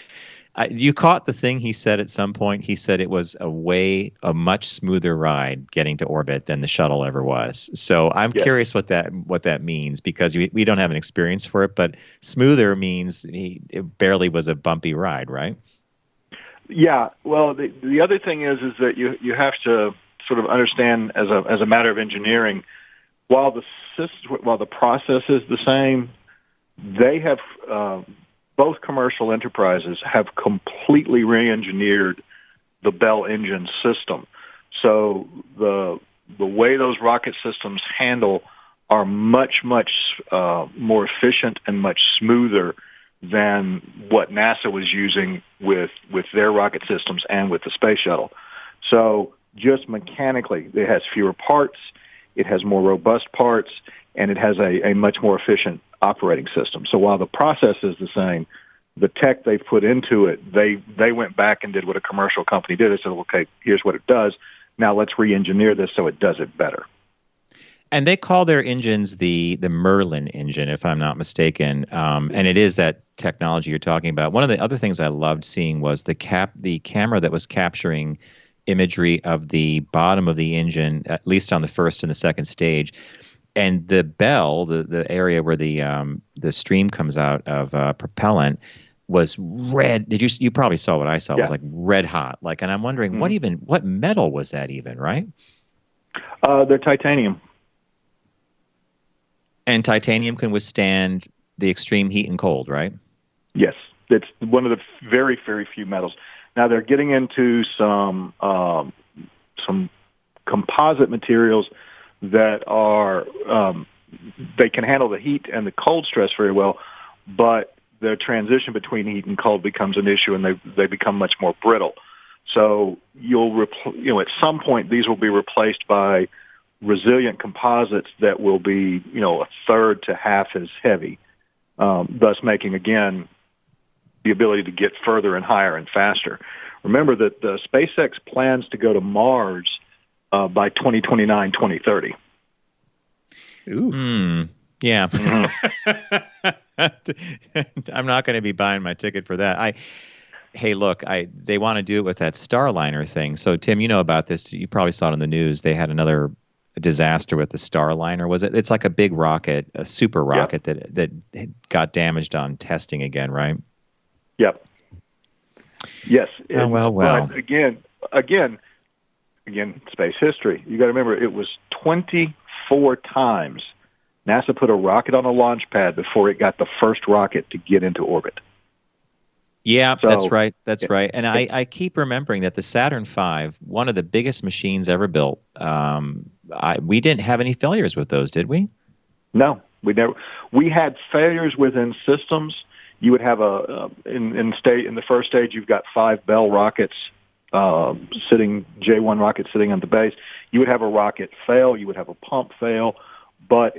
You caught the thing he said at some point. He said it was a much smoother ride getting to orbit than the shuttle ever was. So I'm curious what that means, because we don't have an experience for it, but smoother means it barely was a bumpy ride, right? Yeah. Well, the other thing is that you have to sort of understand as a matter of engineering, while the process is the same, they have both commercial enterprises have completely re-engineered the Bell engine system. So the way those rocket systems handle are much more efficient and much smoother than what NASA was using with their rocket systems and with the space shuttle. So just mechanically, it has fewer parts, it has more robust parts, and it has a much more efficient operating system. So while the process is the same, the tech they put into it, they went back and did what a commercial company did. They said, okay, here's what it does. Now let's re-engineer this so it does it better. And they call their engines the Merlin engine, if I'm not mistaken. And it is that technology you're talking about. One of the other things I loved seeing was the camera that was capturing imagery of the bottom of the engine, at least on the first and the second stage. And the bell, the area where the stream comes out of propellant, was red. You probably saw what I saw. It was like red hot. And I'm wondering what metal was that even, right? They're titanium. And titanium can withstand the extreme heat and cold, right? Yes, it's one of the very, very few metals. Now they're getting into some composite materials that are they can handle the heat and the cold stress very well, but the transition between heat and cold becomes an issue, and they become much more brittle. So at some point these will be replaced by resilient composites that will be a third to half as heavy, thus making again the ability to get further and higher and faster. Remember that the SpaceX plans to go to Mars by 2029, 2030. Ooh. Yeah. I'm not going to be buying my ticket for that. Hey, look, they want to do it with that Starliner thing. So, Tim, you know about this. You probably saw it in the news. They had another disaster with the Starliner. Was it? It's like a big rocket, a super rocket that got damaged on testing again, right? Yep. Yes. Well. But again, space history. You got to remember, it was 24 times NASA put a rocket on a launch pad before it got the first rocket to get into orbit. Yeah, So, that's right. That's right. And I keep remembering that the Saturn V, one of the biggest machines ever built, we didn't have any failures with those, did we? No, we never. We had failures within systems. You would have in the first stage, you've got 5 Bell rockets J1 rocket sitting on the base. You would have a rocket fail. You would have a pump fail, but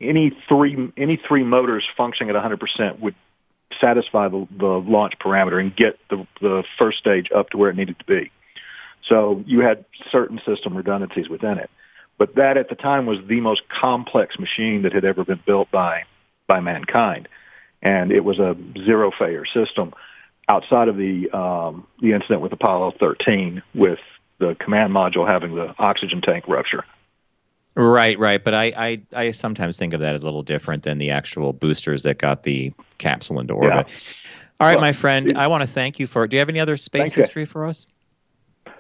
any three motors functioning at 100% would satisfy the launch parameter and get the first stage up to where it needed to be. So you had certain system redundancies within it. But that at the time was the most complex machine that had ever been built by mankind. And it was a zero failure system outside of the incident with Apollo 13 with the command module having the oxygen tank rupture. Right. But I sometimes think of that as a little different than the actual boosters that got the capsule into orbit. Yeah. All right, my friend, I want to thank you for. Do you have any other space history for us?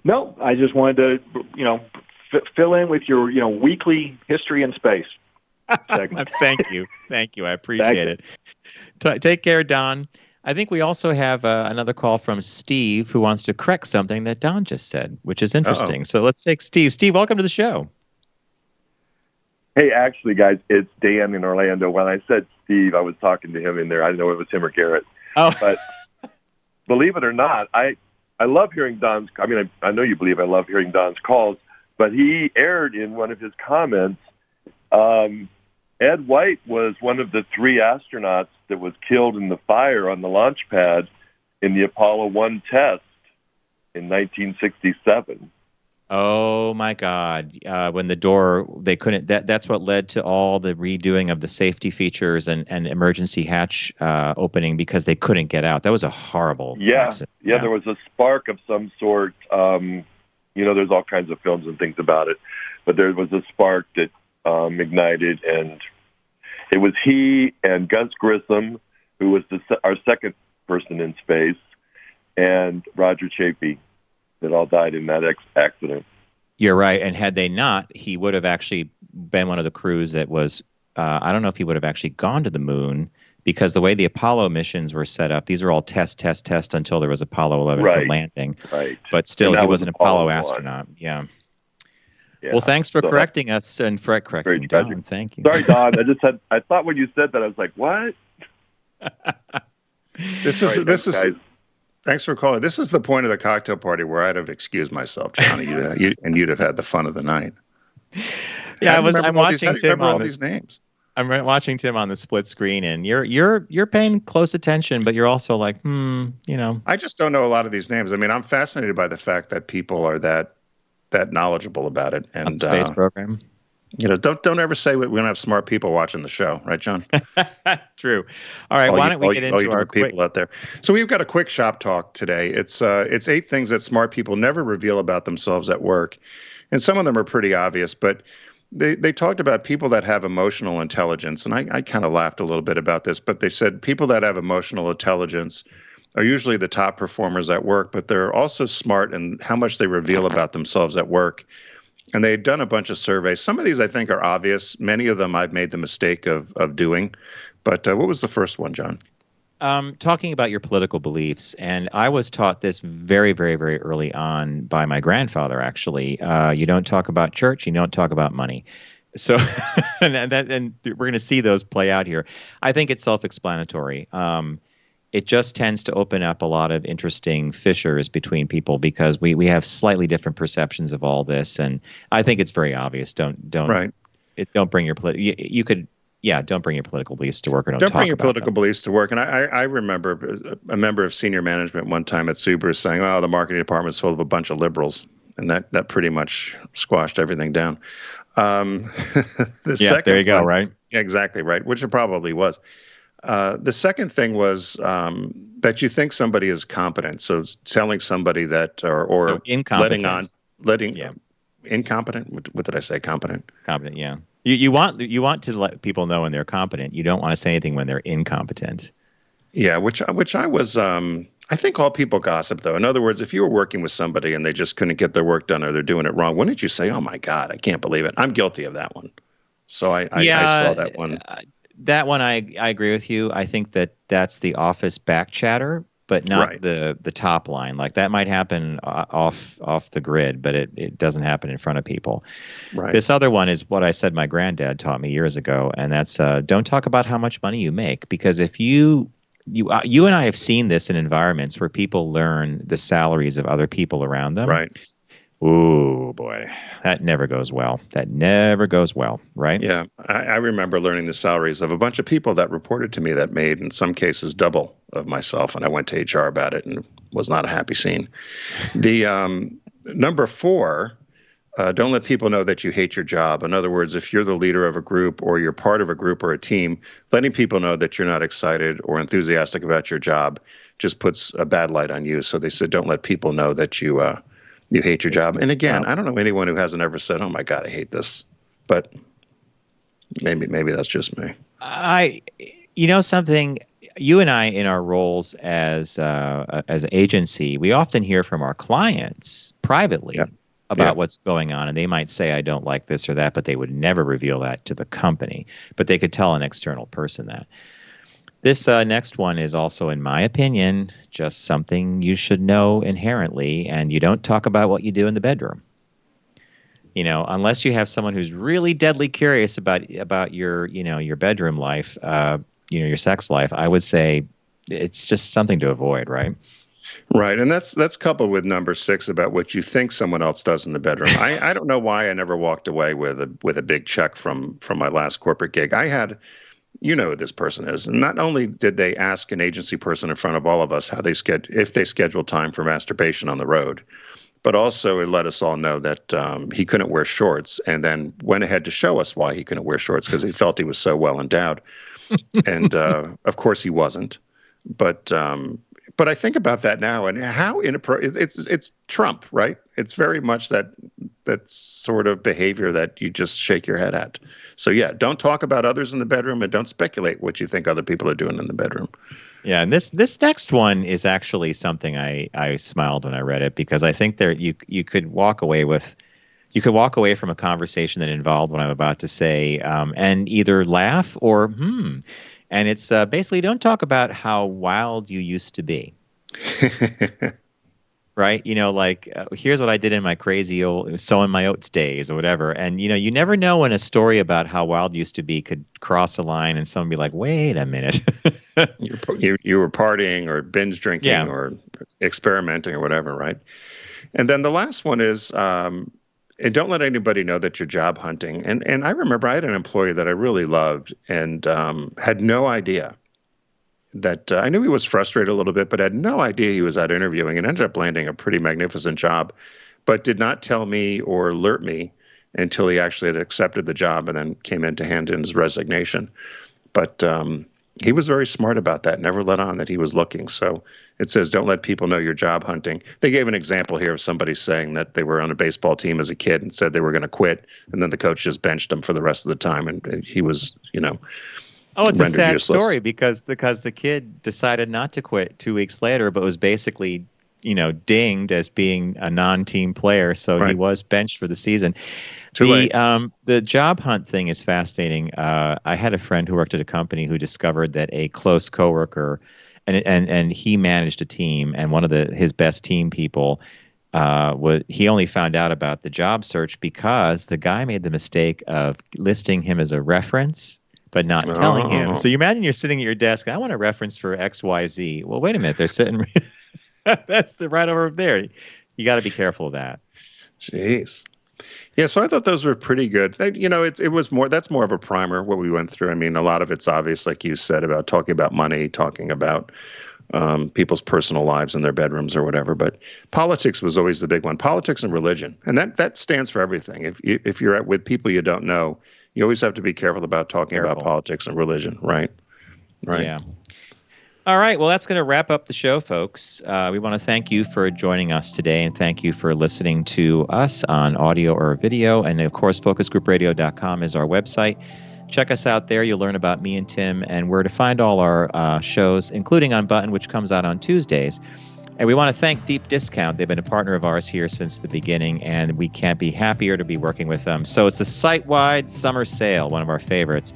No, I just wanted to, fill in with your, weekly history in space segment. Thank you. I appreciate it. Take care, Don. I think we also have another call from Steve who wants to correct something that Don just said, which is interesting. So let's take Steve. Steve, welcome to the show. Hey, actually, guys, it's Dan in Orlando. When I said Steve, I was talking to him in there. I didn't know it was him or Garrett. Oh. But believe it or not, I love hearing Don's. I mean, I know you believe I love hearing Don's calls, but he aired in one of his comments. Ed White was one of the 3 astronauts that was killed in the fire on the launch pad in the Apollo 1 test in 1967. Oh my God! When the door, they couldn't. That's what led to all the redoing of the safety features and emergency hatch opening because they couldn't get out. That was a horrible accident. Yeah. There was a spark of some sort. There's all kinds of films and things about it, but there was a spark that ignited, and it was he and Gus Grissom, who was our second person in space, and Roger Chaffee, that all died in that accident. You're right. And had they not, he would have actually been one of the crews that was, I don't know if he would have actually gone to the moon because the way the Apollo missions were set up, these were all test until there was Apollo 11 for landing. Right. But still, he was an Apollo astronaut. Yeah. Well, thanks for correcting us and for correcting Don. Thank you. Sorry, Don. I thought when you said that, I was like, what? This is. Thanks for calling. This is the point of the cocktail party where I'd have excused myself, Johnny, and you'd have had the fun of the night. Yeah, I'm watching Tim on these names. I'm watching Tim on the split screen, and you're paying close attention, but you're also like, I just don't know a lot of these names. I mean, I'm fascinated by the fact that people are that knowledgeable about it. And on space program. Don't ever say we don't have smart people watching the show, right, John? True. All right, why don't we get into our people out there? So we've got a quick shop talk today. It's 8 things that smart people never reveal about themselves at work, and some of them are pretty obvious. But they talked about people that have emotional intelligence, and I kind of laughed a little bit about this. But they said people that have emotional intelligence are usually the top performers at work, but they're also smart in how much they reveal about themselves at work. And they'd done a bunch of surveys. Some of these I think are obvious. Many of them I've made the mistake of doing. But what was the first one, John? Talking about your political beliefs. And I was taught this very, very, very early on by my grandfather, actually. You don't talk about church. You don't talk about money. So and we're going to see those play out here. I think it's self-explanatory. It just tends to open up a lot of interesting fissures between people because we have slightly different perceptions of all this, and I think it's very obvious. Don't bring your don't bring your political beliefs to work, or don't bring your political them. Beliefs to work. And I remember a member of senior management one time at Subaru saying, "Oh, the marketing department's full of a bunch of liberals," and that pretty much squashed everything down. There you go. Right? Yeah, exactly right. Which it probably was. The second thing was that you think somebody is competent. So telling somebody that or incompetent. Incompetent. What did I say? Competent. Competent. Yeah. You want to let people know when they're competent. You don't want to say anything when they're incompetent. Yeah, which I was. I think all people gossip, though. In other words, if you were working with somebody and they just couldn't get their work done or they're doing it wrong, wouldn't you say, "Oh my God, I can't believe it"? I'm guilty of that one. So I saw that one. That one, I agree with you. I think that's the office back chatter. but not the top line. Like that might happen off the grid, but it doesn't happen in front of people. Right. This other one is what I said my granddad taught me years ago, and that's don't talk about how much money you make, because if you and I have seen this in environments where people learn the salaries of other people around them. Right. Oh boy, that never goes well. That never goes well, right? Yeah, I remember learning the salaries of a bunch of people that reported to me that made, in some cases, double of myself, and I went to HR about it, and it was not a happy scene. The number 4, don't let people know that you hate your job. In other words, if you're the leader of a group or you're part of a group or a team, letting people know that you're not excited or enthusiastic about your job just puts a bad light on you. So they said, don't let people know that you hate your job. And again, I don't know anyone who hasn't ever said, oh my God, I hate this. But maybe that's just me. Something, you and I, in our roles as an agency, we often hear from our clients privately about what's going on. And they might say, I don't like this or that, but they would never reveal that to the company. But they could tell an external person that. This next one is also, in my opinion, just something you should know inherently, and you don't talk about what you do in the bedroom. Unless you have someone who's really deadly curious about your your bedroom life, your sex life. I would say it's just something to avoid, right? Right, and that's coupled with number 6 about what you think someone else does in the bedroom. I don't know why I never walked away with a big check from my last corporate gig. I had. You know who this person is. And not only did they ask an agency person in front of all of us if they scheduled time for masturbation on the road, but also it let us all know that he couldn't wear shorts, and then went ahead to show us why he couldn't wear shorts, because he felt he was so well endowed. And of course he wasn't. But I think about that now, and how inappropriate. It's Trump, right? It's very much that sort of behavior that you just shake your head at. So yeah, don't talk about others in the bedroom, and don't speculate what you think other people are doing in the bedroom. Yeah, and this next one is actually something I smiled when I read it, because I think you could walk away from a conversation that involved what I'm about to say, and either laugh or and it's basically, don't talk about how wild you used to be. Right? Here's what I did in my crazy old sowing my oats days or whatever. And, you never know when a story about how wild you used to be could cross a line and someone be like, wait a minute. you were partying or binge drinking or experimenting or whatever, right? And then the last one is, and don't let anybody know that you're job hunting. And I remember I had an employee that I really loved and had no idea that I knew he was frustrated a little bit, but had no idea he was out interviewing, and ended up landing a pretty magnificent job, but did not tell me or alert me until he actually had accepted the job and then came in to hand in his resignation. But he was very smart about that, never let on that he was looking. So it says, don't let people know you're job hunting. They gave an example here of somebody saying that they were on a baseball team as a kid and said they were going to quit, and then the coach just benched him for the rest of the time, and he was, Oh, it's a sad useless. story because the kid decided not to quit 2 weeks later, but was basically, dinged as being a non-team player. So he was benched for the season. Too late. The job hunt thing is fascinating. I had a friend who worked at a company who discovered that a close coworker, and he managed a team, and one of his best team people he only found out about the job search because the guy made the mistake of listing him as a reference, but not telling him. So you imagine you're sitting at your desk. I want a reference for XYZ. Well, wait a minute. They're sitting. That's right over there. You got to be careful of that. Jeez. Yeah, so I thought those were pretty good. It was more. That's more of a primer what we went through. I mean, a lot of it's obvious, like you said, about talking about money, talking about people's personal lives in their bedrooms or whatever. But politics was always the big one. Politics and religion, and that stands for everything. If you're with people you don't know, you always have to be careful about talking about politics and religion, right? Right. Yeah. All right. Well, that's going to wrap up the show, folks. We want to thank you for joining us today, and thank you for listening to us on audio or video. And, of course, focusgroupradio.com is our website. Check us out there. You'll learn about me and Tim and where to find all our shows, including Unbuttoned, which comes out on Tuesdays. And we want to thank Deep Discount. They've been a partner of ours here since the beginning, and we can't be happier to be working with them. So it's the site-wide summer sale, one of our favorites.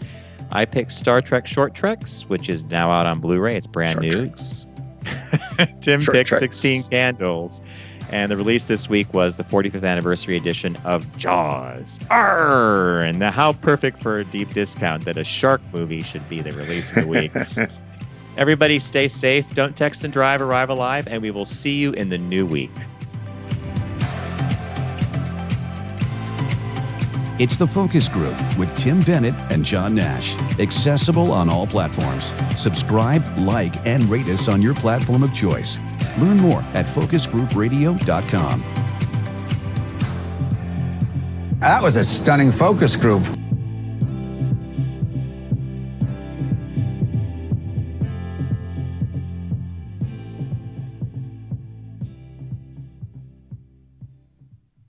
I picked Star Trek Short Treks, which is now out on Blu-ray. It's brand new. Tim Short picked treks. 16 candles. And the release this week was the 45th anniversary edition of Jaws. Arr! And how perfect for a deep discount that a shark movie should be the release of the week. Everybody stay safe. Don't text and drive. Arrive alive. And we will see you in the new week. It's The Focus Group with Tim Bennett and John Nash. Accessible on all platforms. Subscribe, like, and rate us on your platform of choice. Learn more at focusgroupradio.com. That was a stunning focus group.